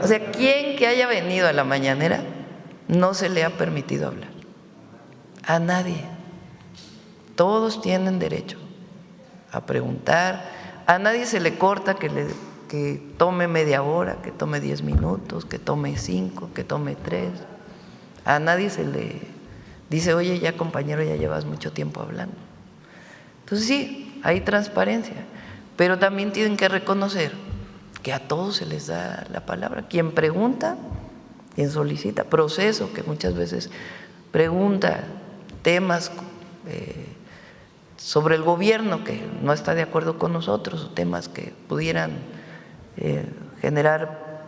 O sea, ¿quién que haya venido a la mañanera no se le ha permitido hablar? A nadie. Todos tienen derecho a preguntar, a nadie se le corta que tome media hora, que tome 10 minutos, que tome 5, que tome 3. A nadie se le dice, oye, ya compañero, ya llevas mucho tiempo hablando. Entonces sí, hay transparencia, pero también tienen que reconocer que a todos se les da la palabra. Quien pregunta, quien solicita, proceso, que muchas veces pregunta temas sobre el gobierno que no está de acuerdo con nosotros, o temas que pudieran generar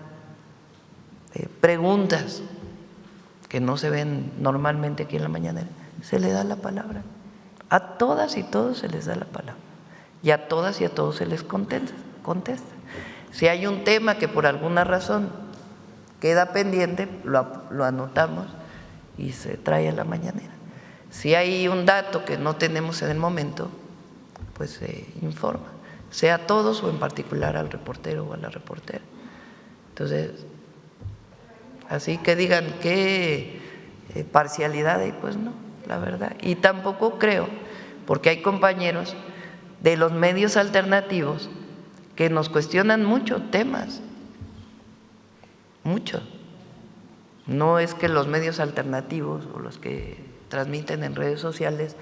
preguntas que no se ven normalmente aquí en la mañanera, se le da la palabra. A todas y todos se les da la palabra y a todas y a todos se les contesta. Si hay un tema que por alguna razón queda pendiente, lo anotamos y se trae a la mañanera. Si hay un dato que no tenemos en el momento, pues se informa, sea a todos o en particular al reportero o a la reportera. Entonces, así que digan qué parcialidad hay, pues no, la verdad. Y tampoco creo, porque hay compañeros de los medios alternativos que nos cuestionan mucho temas, mucho. No es que los medios alternativos o los que transmiten en redes sociales,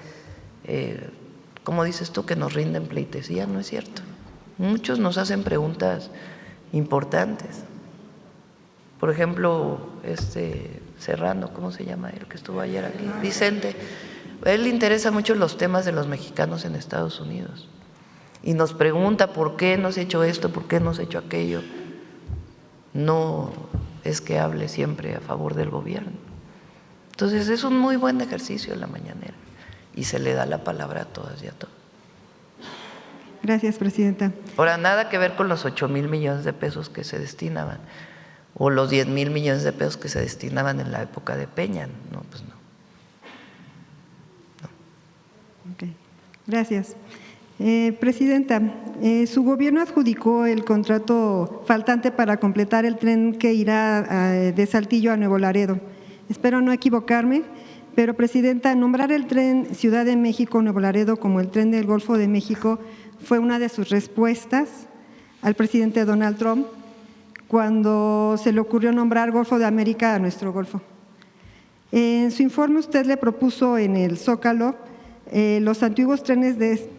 como dices tú, que nos rinden pleitesía, no es cierto. Muchos nos hacen preguntas importantes. Por ejemplo, Serrano, ¿cómo se llama él que estuvo ayer aquí? Vicente. A él le interesan mucho los temas de los mexicanos en Estados Unidos y nos pregunta por qué no se ha hecho esto, por qué no se ha hecho aquello. No es que hable siempre a favor del gobierno. Entonces es un muy buen ejercicio en la mañanera y se le da la palabra a todas y a todos. gracias, presidenta. Ahora, nada que ver con los 8,000 millones de pesos que se destinaban o los 10,000 millones de pesos que se destinaban en la época de Peña. No, pues no. Okay. Gracias. Presidenta, su gobierno adjudicó el contrato faltante para completar el tren que irá de Saltillo a Nuevo Laredo. Espero no equivocarme, pero Presidenta, nombrar el tren Ciudad de México-Nuevo Laredo como el tren del Golfo de México fue una de sus respuestas al presidente Donald Trump cuando se le ocurrió nombrar Golfo de América a nuestro Golfo. En su informe usted le propuso en el Zócalo los antiguos trenes de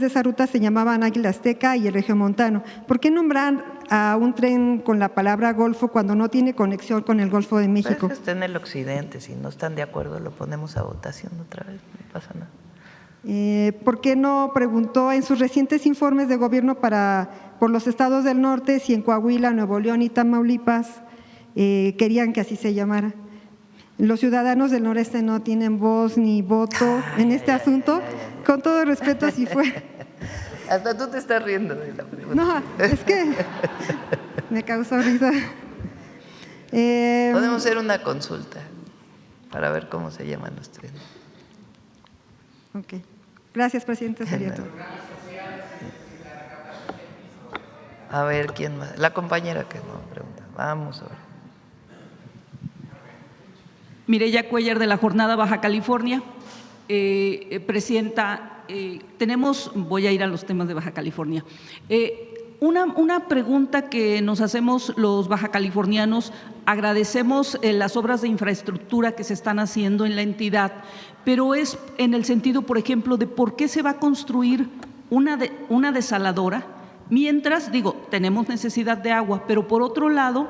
esa ruta se llamaban Águila Azteca y el Regiomontano. ¿Por qué nombrar a un tren con la palabra Golfo cuando no tiene conexión con el Golfo de México? Pues está en el occidente, si no están de acuerdo lo ponemos a votación otra vez, no pasa nada. ¿Por qué no preguntó en sus recientes informes de gobierno por los estados del norte si en Coahuila, Nuevo León y Tamaulipas querían que así se llamara? Los ciudadanos del noreste no tienen voz ni voto en este asunto. Con todo respeto, así fue. Hasta tú te estás riendo de la pregunta. No, es que me causó risa. Podemos hacer una consulta para ver cómo se llaman los trenes. Ok. Gracias, presidente. Sería todo. A ver, ¿quién más? La compañera que no pregunta. Vamos a ver. Mireya Cuellar, de la Jornada Baja California. Presidenta, voy a ir a los temas de Baja California. Una pregunta que nos hacemos los bajacalifornianos, agradecemos las obras de infraestructura que se están haciendo en la entidad, pero es en el sentido, por ejemplo, de por qué se va a construir una desaladora, mientras, digo, tenemos necesidad de agua, pero por otro lado,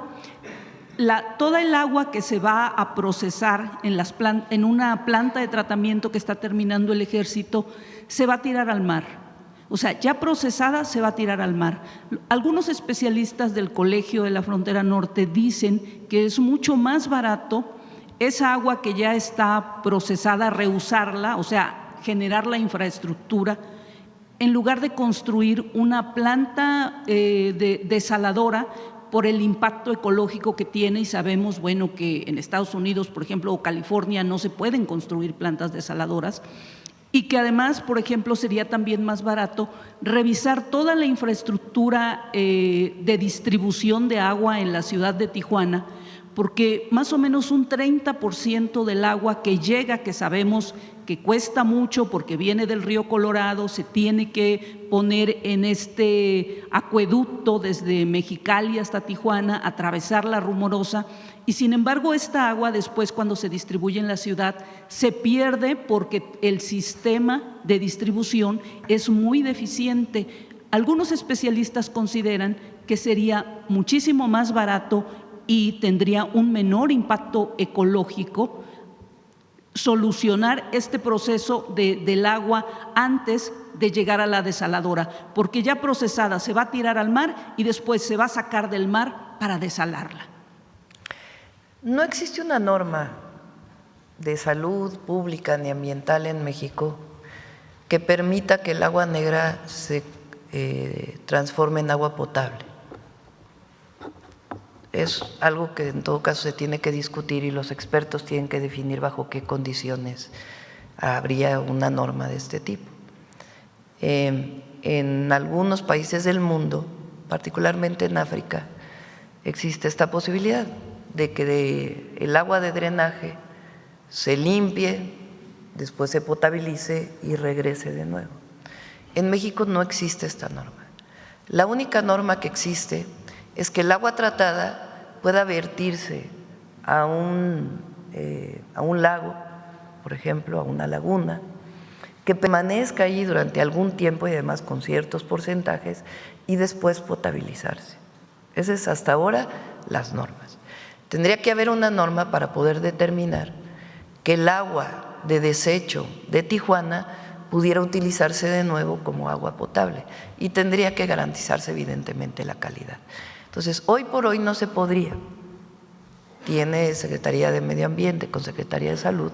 toda el agua que se va a procesar en una planta de tratamiento que está terminando el Ejército, se va a tirar al mar. O sea, ya procesada se va a tirar al mar. Algunos especialistas del Colegio de la Frontera Norte dicen que es mucho más barato esa agua que ya está procesada, reusarla, o sea, generar la infraestructura, en lugar de construir una planta desaladora por el impacto ecológico que tiene, y sabemos, bueno, que en Estados Unidos, por ejemplo, o California, no se pueden construir plantas desaladoras, y que además, por ejemplo, sería también más barato revisar toda la infraestructura de distribución de agua en la ciudad de Tijuana, porque más o menos un 30% del agua que llega, que sabemos que cuesta mucho porque viene del río Colorado, se tiene que poner en este acueducto desde Mexicali hasta Tijuana, atravesar la Rumorosa, y sin embargo esta agua después, cuando se distribuye en la ciudad, se pierde porque el sistema de distribución es muy deficiente. Algunos especialistas consideran que sería muchísimo más barato y tendría un menor impacto ecológico solucionar este proceso del agua antes de llegar a la desaladora, porque ya procesada se va a tirar al mar y después se va a sacar del mar para desalarla. No existe una norma de salud pública ni ambiental en México que permita que el agua negra se transforme en agua potable. Es algo que en todo caso se tiene que discutir y los expertos tienen que definir bajo qué condiciones habría una norma de este tipo. En algunos países del mundo, particularmente en África, existe esta posibilidad de que el agua de drenaje se limpie, después se potabilice y regrese de nuevo. En México no existe esta norma. La única norma que existe es que el agua tratada pueda vertirse a un lago, por ejemplo, a una laguna, que permanezca allí durante algún tiempo y además con ciertos porcentajes y después potabilizarse. Esas es hasta ahora las normas. Tendría que haber una norma para poder determinar que el agua de desecho de Tijuana pudiera utilizarse de nuevo como agua potable y tendría que garantizarse evidentemente la calidad. Entonces, hoy por hoy no se podría. Tiene Secretaría de Medio Ambiente con Secretaría de Salud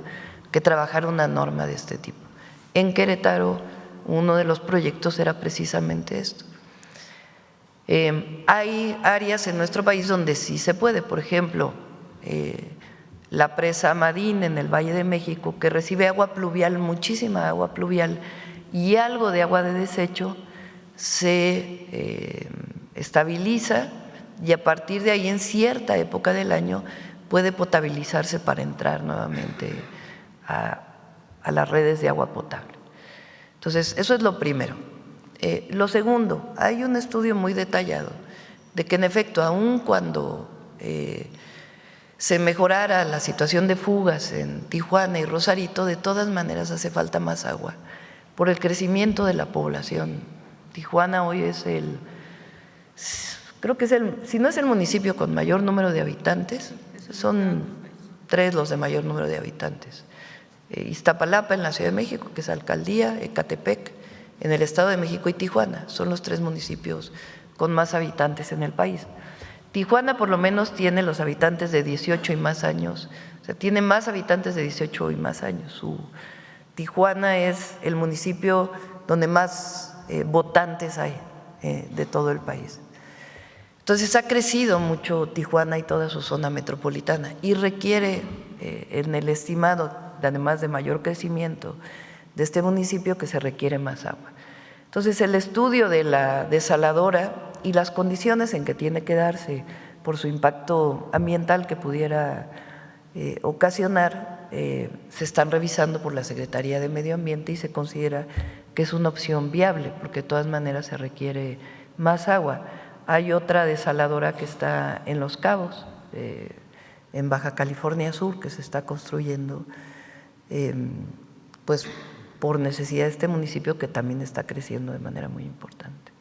que trabajar una norma de este tipo. En Querétaro, uno de los proyectos era precisamente esto. Hay áreas en nuestro país donde sí se puede, por ejemplo, la presa Madín en el Valle de México, que recibe agua pluvial, muchísima agua pluvial y algo de agua de desecho, se estabiliza y a partir de ahí en cierta época del año puede potabilizarse para entrar nuevamente a las redes de agua potable. Entonces, eso es lo primero. Lo segundo, hay un estudio muy detallado de que en efecto, aun cuando se mejorara la situación de fugas en Tijuana y Rosarito, de todas maneras hace falta más agua por el crecimiento de la población. Tijuana hoy es creo que es si no es el municipio con mayor número de habitantes, son 3 los de mayor número de habitantes. Iztapalapa en la Ciudad de México, que es alcaldía, Ecatepec en el Estado de México y Tijuana, son los 3 municipios con más habitantes en el país. Tijuana por lo menos tiene los habitantes de 18 y más años, o sea, tiene más habitantes de 18 y más años. Tijuana es el municipio donde más votantes hay de todo el país. Entonces ha crecido mucho Tijuana y toda su zona metropolitana y requiere en el estimado, además de mayor crecimiento de este municipio, que se requiere más agua. Entonces el estudio de la desaladora y las condiciones en que tiene que darse por su impacto ambiental que pudiera ocasionar, se están revisando por la Secretaría de Medio Ambiente y se considera que es una opción viable, porque de todas maneras se requiere más agua. Hay otra desaladora que está en Los Cabos, en Baja California Sur, que se está construyendo, pues por necesidad de este municipio que también está creciendo de manera muy importante.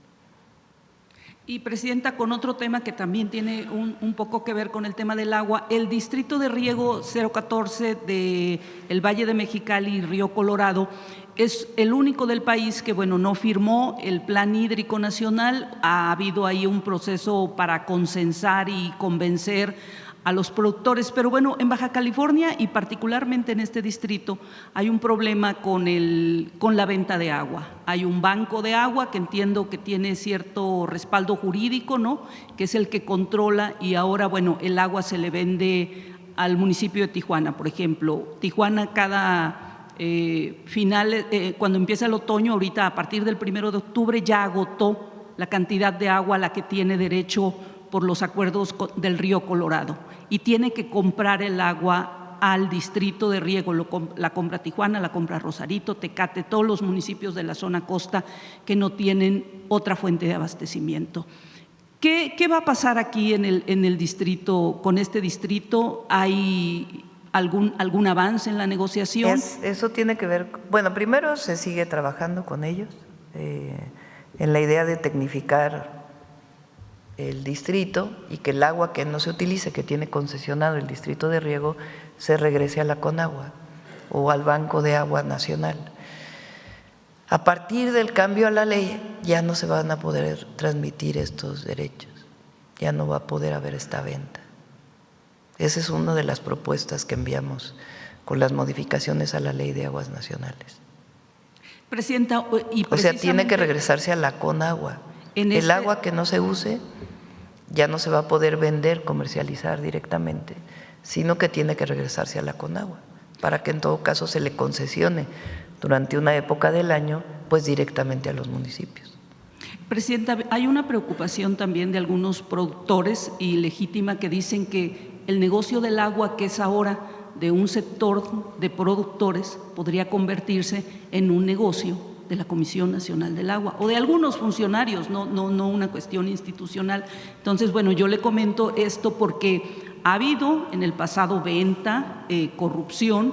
Y, Presidenta, con otro tema que también tiene un poco que ver con el tema del agua, el Distrito de Riego 014 del Valle de Mexicali y Río Colorado es el único del país que, bueno, no firmó el Plan Hídrico Nacional. Ha habido ahí un proceso para consensar y convencer a los productores, pero bueno, en Baja California y particularmente en este distrito hay un problema con la venta de agua. Hay un banco de agua que entiendo que tiene cierto respaldo jurídico, ¿no?, que es el que controla, y ahora, bueno, el agua se le vende al municipio de Tijuana, por ejemplo. Tijuana cada cuando empieza el otoño, ahorita a partir del 1 de octubre ya agotó la cantidad de agua a la que tiene derecho por los acuerdos del Río Colorado, y tiene que comprar el agua al distrito de riego. La compra Tijuana, la compra Rosarito, Tecate, todos los municipios de la zona costa que no tienen otra fuente de abastecimiento. ¿Qué va a pasar aquí en el distrito, con este distrito? ¿Hay algún avance en la negociación? Eso tiene que ver, bueno, primero se sigue trabajando con ellos en la idea de tecnificar el distrito y que el agua que no se utilice, que tiene concesionado el distrito de riego, se regrese a la Conagua o al Banco de Agua Nacional. A partir del cambio a la ley ya no se van a poder transmitir estos derechos, ya no va a poder haber esta venta. Esa es una de las propuestas que enviamos con las modificaciones a la Ley de Aguas Nacionales. Presidenta, o sea, tiene que regresarse a la Conagua. El agua que no se use ya no se va a poder vender, comercializar directamente, sino que tiene que regresarse a la Conagua, para que en todo caso se le concesione durante una época del año, pues directamente a los municipios. Presidenta, hay una preocupación también de algunos productores, y legítima, que dicen que el negocio del agua, que es ahora de un sector de productores, podría convertirse en un negocio de la Comisión Nacional del Agua o de algunos funcionarios, no una cuestión institucional. Entonces, bueno, yo le comento esto porque ha habido en el pasado venta, corrupción,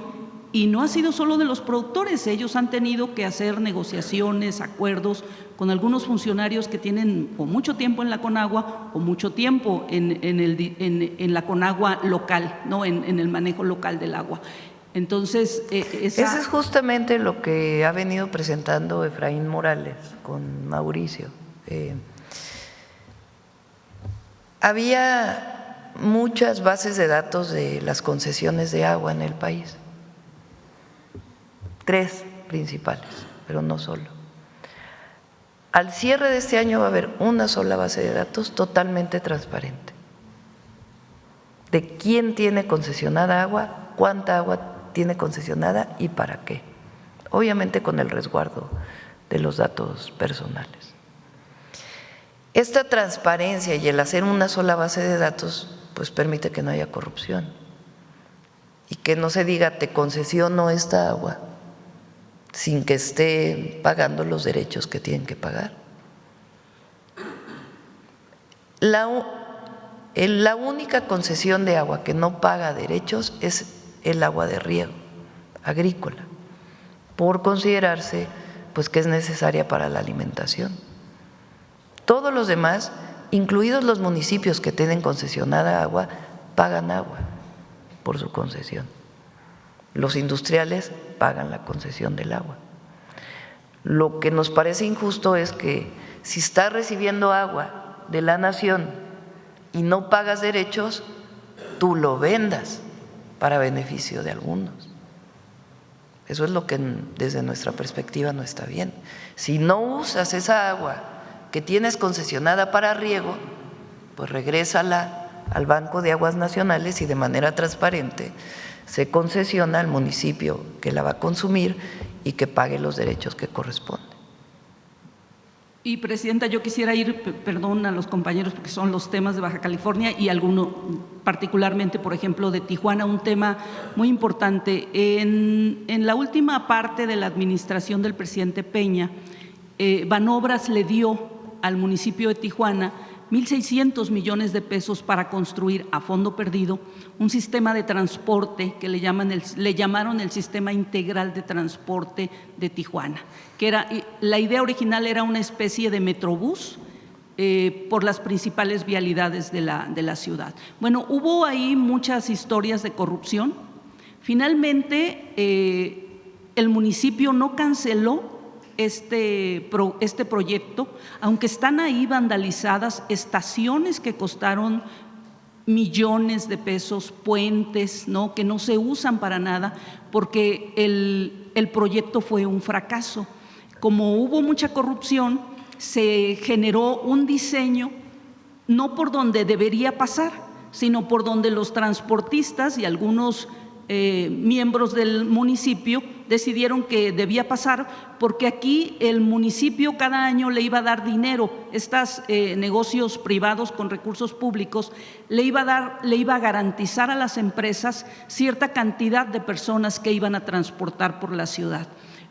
y no ha sido solo de los productores. Ellos han tenido que hacer negociaciones, acuerdos con algunos funcionarios que tienen o mucho tiempo en la Conagua o mucho tiempo en la Conagua local, ¿no?, en el manejo local del agua. Entonces, eso es justamente lo que ha venido presentando Efraín Morales con Mauricio. Había muchas bases de datos de las concesiones de agua en el país, 3 principales, pero no solo. Al cierre de este año va a haber una sola base de datos totalmente transparente de quién tiene concesionada agua, cuánta agua tiene concesionada y para qué, obviamente con el resguardo de los datos personales. Esta transparencia y el hacer una sola base de datos pues permite que no haya corrupción y que no se diga te concesiono esta agua sin que esté pagando los derechos que tienen que pagar. La única concesión de agua que no paga derechos es el agua de riego agrícola, por considerarse pues que es necesaria para la alimentación. Todos los demás, incluidos los municipios que tienen concesionada agua, pagan agua por su concesión. Los industriales pagan la concesión del agua. Lo que nos parece injusto es que si estás recibiendo agua de la nación y no pagas derechos, tú lo vendas para beneficio de algunos. Eso es lo que desde nuestra perspectiva no está bien. Si no usas esa agua que tienes concesionada para riego, pues regrésala al Banco de Aguas Nacionales y de manera transparente se concesiona al municipio que la va a consumir y que pague los derechos que corresponden. Y, Presidenta, yo quisiera ir, perdón a los compañeros porque son los temas de Baja California y alguno particularmente, por ejemplo, de Tijuana, un tema muy importante. En la última parte de la administración del presidente Peña, Banobras le dio al municipio de Tijuana 1.600 millones de pesos para construir a fondo perdido un sistema de transporte que le llamaron el Sistema Integral de Transporte de Tijuana, que la idea original era una especie de metrobús por las principales vialidades de la ciudad. Bueno, hubo ahí muchas historias de corrupción. Finalmente, el municipio no canceló este proyecto, aunque están ahí vandalizadas estaciones que costaron millones de pesos, puentes, ¿no?, que no se usan para nada, porque el proyecto fue un fracaso. Como hubo mucha corrupción, se generó un diseño no por donde debería pasar, sino por donde los transportistas y algunos miembros del municipio decidieron que debía pasar, porque aquí el municipio cada año le iba a dar dinero, estos negocios privados con recursos públicos le iba a garantizar a las empresas cierta cantidad de personas que iban a transportar por la ciudad.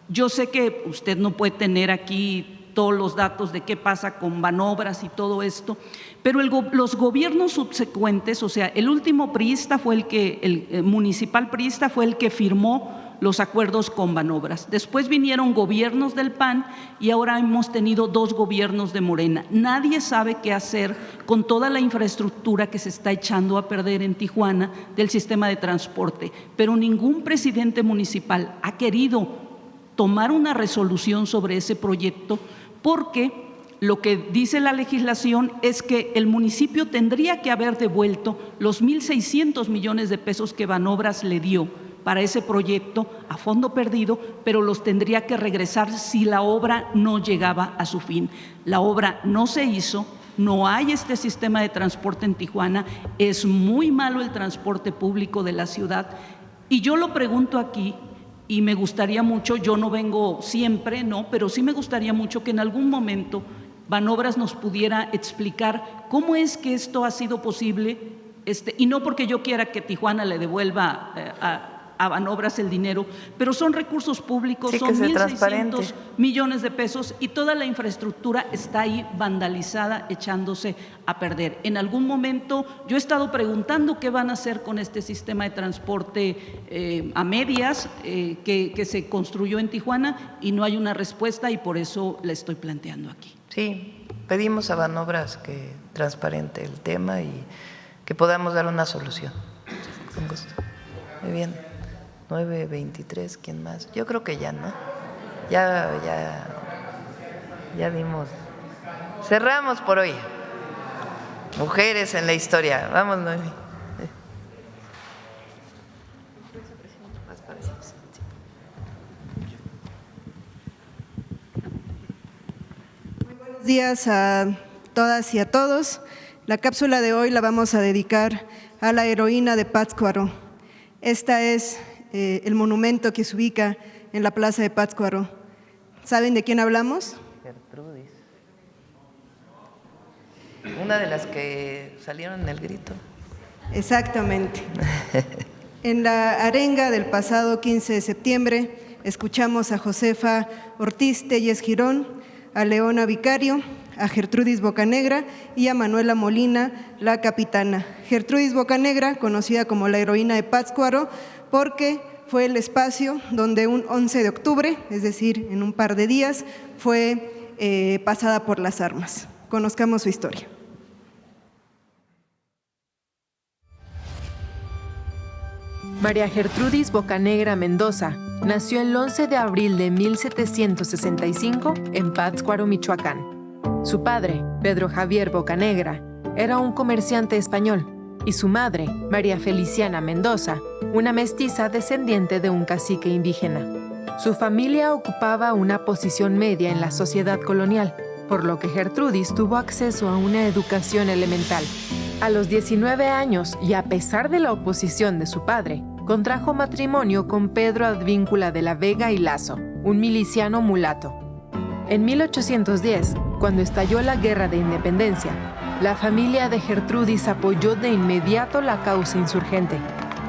Yo sé que usted no puede tener aquí todos los datos de qué pasa con Banobras y todo esto, pero los gobiernos subsecuentes, o sea, el último priista fue el municipal priista fue el que firmó los acuerdos con Banobras. Después vinieron gobiernos del PAN y ahora hemos tenido 2 gobiernos de Morena. Nadie sabe qué hacer con toda la infraestructura que se está echando a perder en Tijuana del sistema de transporte, pero ningún presidente municipal ha querido tomar una resolución sobre ese proyecto, porque lo que dice la legislación es que el municipio tendría que haber devuelto los 1.600 millones de pesos que Banobras le dio para ese proyecto a fondo perdido, pero los tendría que regresar si la obra no llegaba a su fin. La obra no se hizo, no hay este sistema de transporte en Tijuana, es muy malo el transporte público de la ciudad, y yo lo pregunto aquí. Y me gustaría mucho, yo no vengo siempre, no, pero sí me gustaría mucho que en algún momento Banobras nos pudiera explicar cómo es que esto ha sido posible, y no porque yo quiera que Tijuana le devuelva a Banobras el dinero, pero son recursos públicos, sí, son 1.600 millones de pesos y toda la infraestructura está ahí vandalizada, echándose a perder. En algún momento yo he estado preguntando qué van a hacer con este sistema de transporte a medias que se construyó en Tijuana, y no hay una respuesta, y por eso la estoy planteando aquí. Sí, pedimos a Banobras que transparente el tema y que podamos dar una solución. Con gusto. Muy bien. 9:23, ¿quién más? Yo creo que ya, ¿no? Ya dimos. Cerramos por hoy. Mujeres en la historia. Vamos, Noemi. Muy buenos días a todas y a todos. La cápsula de hoy la vamos a dedicar a la heroína de Pátzcuaro. Esta es el monumento que se ubica en la plaza de Pátzcuaro. ¿Saben de quién hablamos? Gertrudis. Una de las que salieron en el grito. Exactamente. En la arenga del pasado 15 de septiembre escuchamos a Josefa Ortiz Telles Girón, a Leona Vicario, a Gertrudis Bocanegra y a Manuela Molina, la capitana. Gertrudis Bocanegra, conocida como la heroína de Pátzcuaro, porque fue el espacio donde un 11 de octubre, es decir, en un par de días, fue pasada por las armas. Conozcamos su historia. María Gertrudis Bocanegra Mendoza nació el 11 de abril de 1765 en Pátzcuaro, Michoacán. Su padre, Pedro Javier Bocanegra, era un comerciante español, y su madre, María Feliciana Mendoza, una mestiza descendiente de un cacique indígena. Su familia ocupaba una posición media en la sociedad colonial, por lo que Gertrudis tuvo acceso a una educación elemental. A los 19 años, y a pesar de la oposición de su padre, contrajo matrimonio con Pedro Advíncula de la Vega y Lazo, un miliciano mulato. En 1810, cuando estalló la Guerra de Independencia, la familia de Gertrudis apoyó de inmediato la causa insurgente.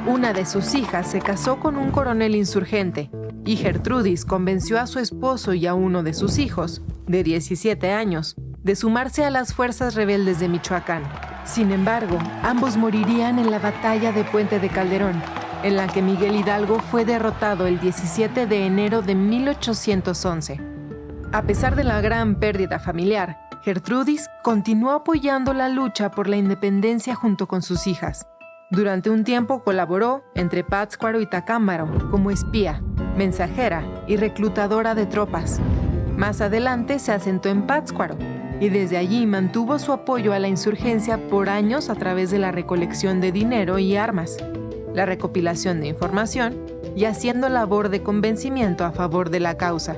Una de sus hijas se casó con un coronel insurgente y Gertrudis convenció a su esposo y a uno de sus hijos, de 17 años, de sumarse a las fuerzas rebeldes de Michoacán. Sin embargo, ambos morirían en la batalla de Puente de Calderón, en la que Miguel Hidalgo fue derrotado el 17 de enero de 1811. A pesar de la gran pérdida familiar, Gertrudis continuó apoyando la lucha por la independencia junto con sus hijas. Durante un tiempo colaboró entre Pátzcuaro y Tacámbaro como espía, mensajera y reclutadora de tropas. Más adelante se asentó en Pátzcuaro y desde allí mantuvo su apoyo a la insurgencia por años a través de la recolección de dinero y armas, la recopilación de información y haciendo labor de convencimiento a favor de la causa.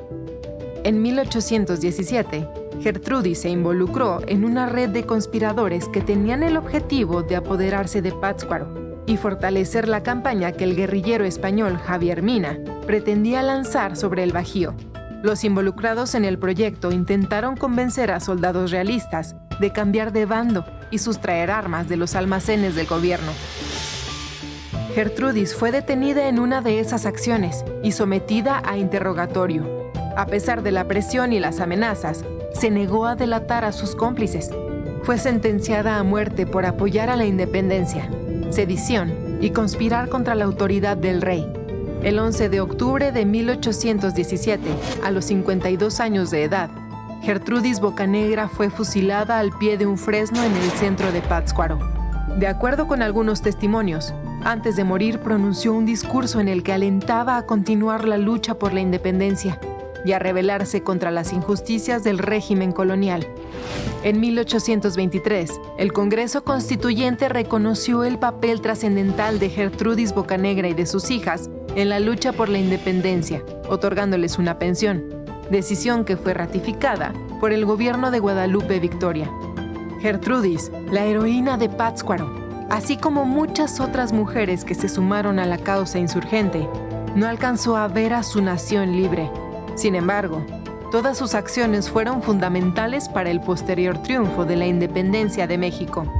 En 1817, Gertrudis se involucró en una red de conspiradores que tenían el objetivo de apoderarse de Pátzcuaro y fortalecer la campaña que el guerrillero español Javier Mina pretendía lanzar sobre el Bajío. Los involucrados en el proyecto intentaron convencer a soldados realistas de cambiar de bando y sustraer armas de los almacenes del gobierno. Gertrudis fue detenida en una de esas acciones y sometida a interrogatorio. A pesar de la presión y las amenazas, se negó a delatar a sus cómplices. Fue sentenciada a muerte por apoyar a la independencia, sedición y conspirar contra la autoridad del rey. El 11 de octubre de 1817, a los 52 años de edad, Gertrudis Bocanegra fue fusilada al pie de un fresno en el centro de Pátzcuaro. De acuerdo con algunos testimonios, antes de morir pronunció un discurso en el que alentaba a continuar la lucha por la independencia y a rebelarse contra las injusticias del régimen colonial. En 1823, el Congreso Constituyente reconoció el papel trascendental de Gertrudis Bocanegra y de sus hijas en la lucha por la independencia, otorgándoles una pensión, decisión que fue ratificada por el gobierno de Guadalupe Victoria. Gertrudis, la heroína de Pátzcuaro, así como muchas otras mujeres que se sumaron a la causa insurgente, no alcanzó a ver a su nación libre. Sin embargo, todas sus acciones fueron fundamentales para el posterior triunfo de la independencia de México.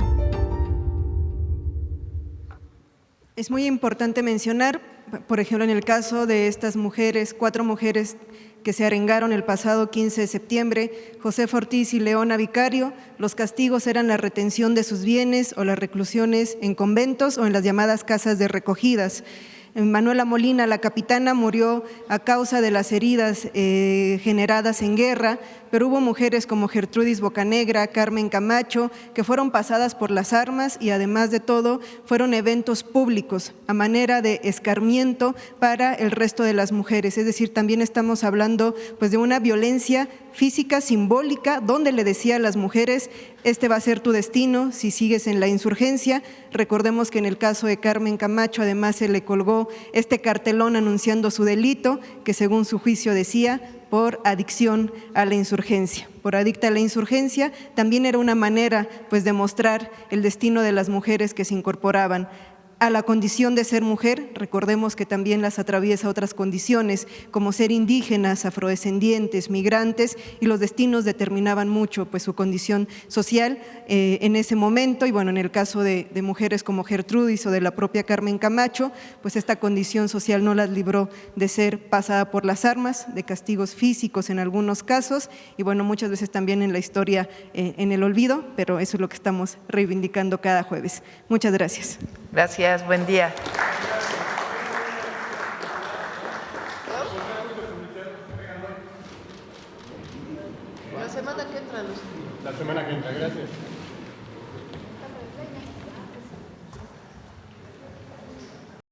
Es muy importante mencionar, por ejemplo, en el caso de estas mujeres, 4 mujeres que se arengaron el pasado 15 de septiembre, Josefa Ortiz y Leona Vicario, los castigos eran la retención de sus bienes o las reclusiones en conventos o en las llamadas casas de recogidas. Manuela Molina, la capitana, murió a causa de las heridas generadas en guerra, pero hubo mujeres como Gertrudis Bocanegra, Carmen Camacho, que fueron pasadas por las armas y además de todo fueron eventos públicos a manera de escarmiento para el resto de las mujeres. Es decir, también estamos hablando pues, de una violencia física, simbólica, donde le decía a las mujeres, este va a ser tu destino si sigues en la insurgencia. Recordemos que en el caso de Carmen Camacho además se le colgó este cartelón anunciando su delito, que según su juicio decía, por adicción a la insurgencia. Por adicta a la insurgencia, también era una manera pues, de mostrar el destino de las mujeres que se incorporaban a la condición de ser mujer. Recordemos que también las atraviesa otras condiciones, como ser indígenas, afrodescendientes, migrantes, y los destinos determinaban mucho pues, su condición social en ese momento. Y bueno, en el caso de mujeres como Gertrudis o de la propia Carmen Camacho, pues esta condición social no las libró de ser pasada por las armas, de castigos físicos en algunos casos, y bueno, muchas veces también en la historia en el olvido, pero eso es lo que estamos reivindicando cada jueves. Muchas gracias. Gracias, buen día. La semana que entra, Luz. La semana que entra, gracias.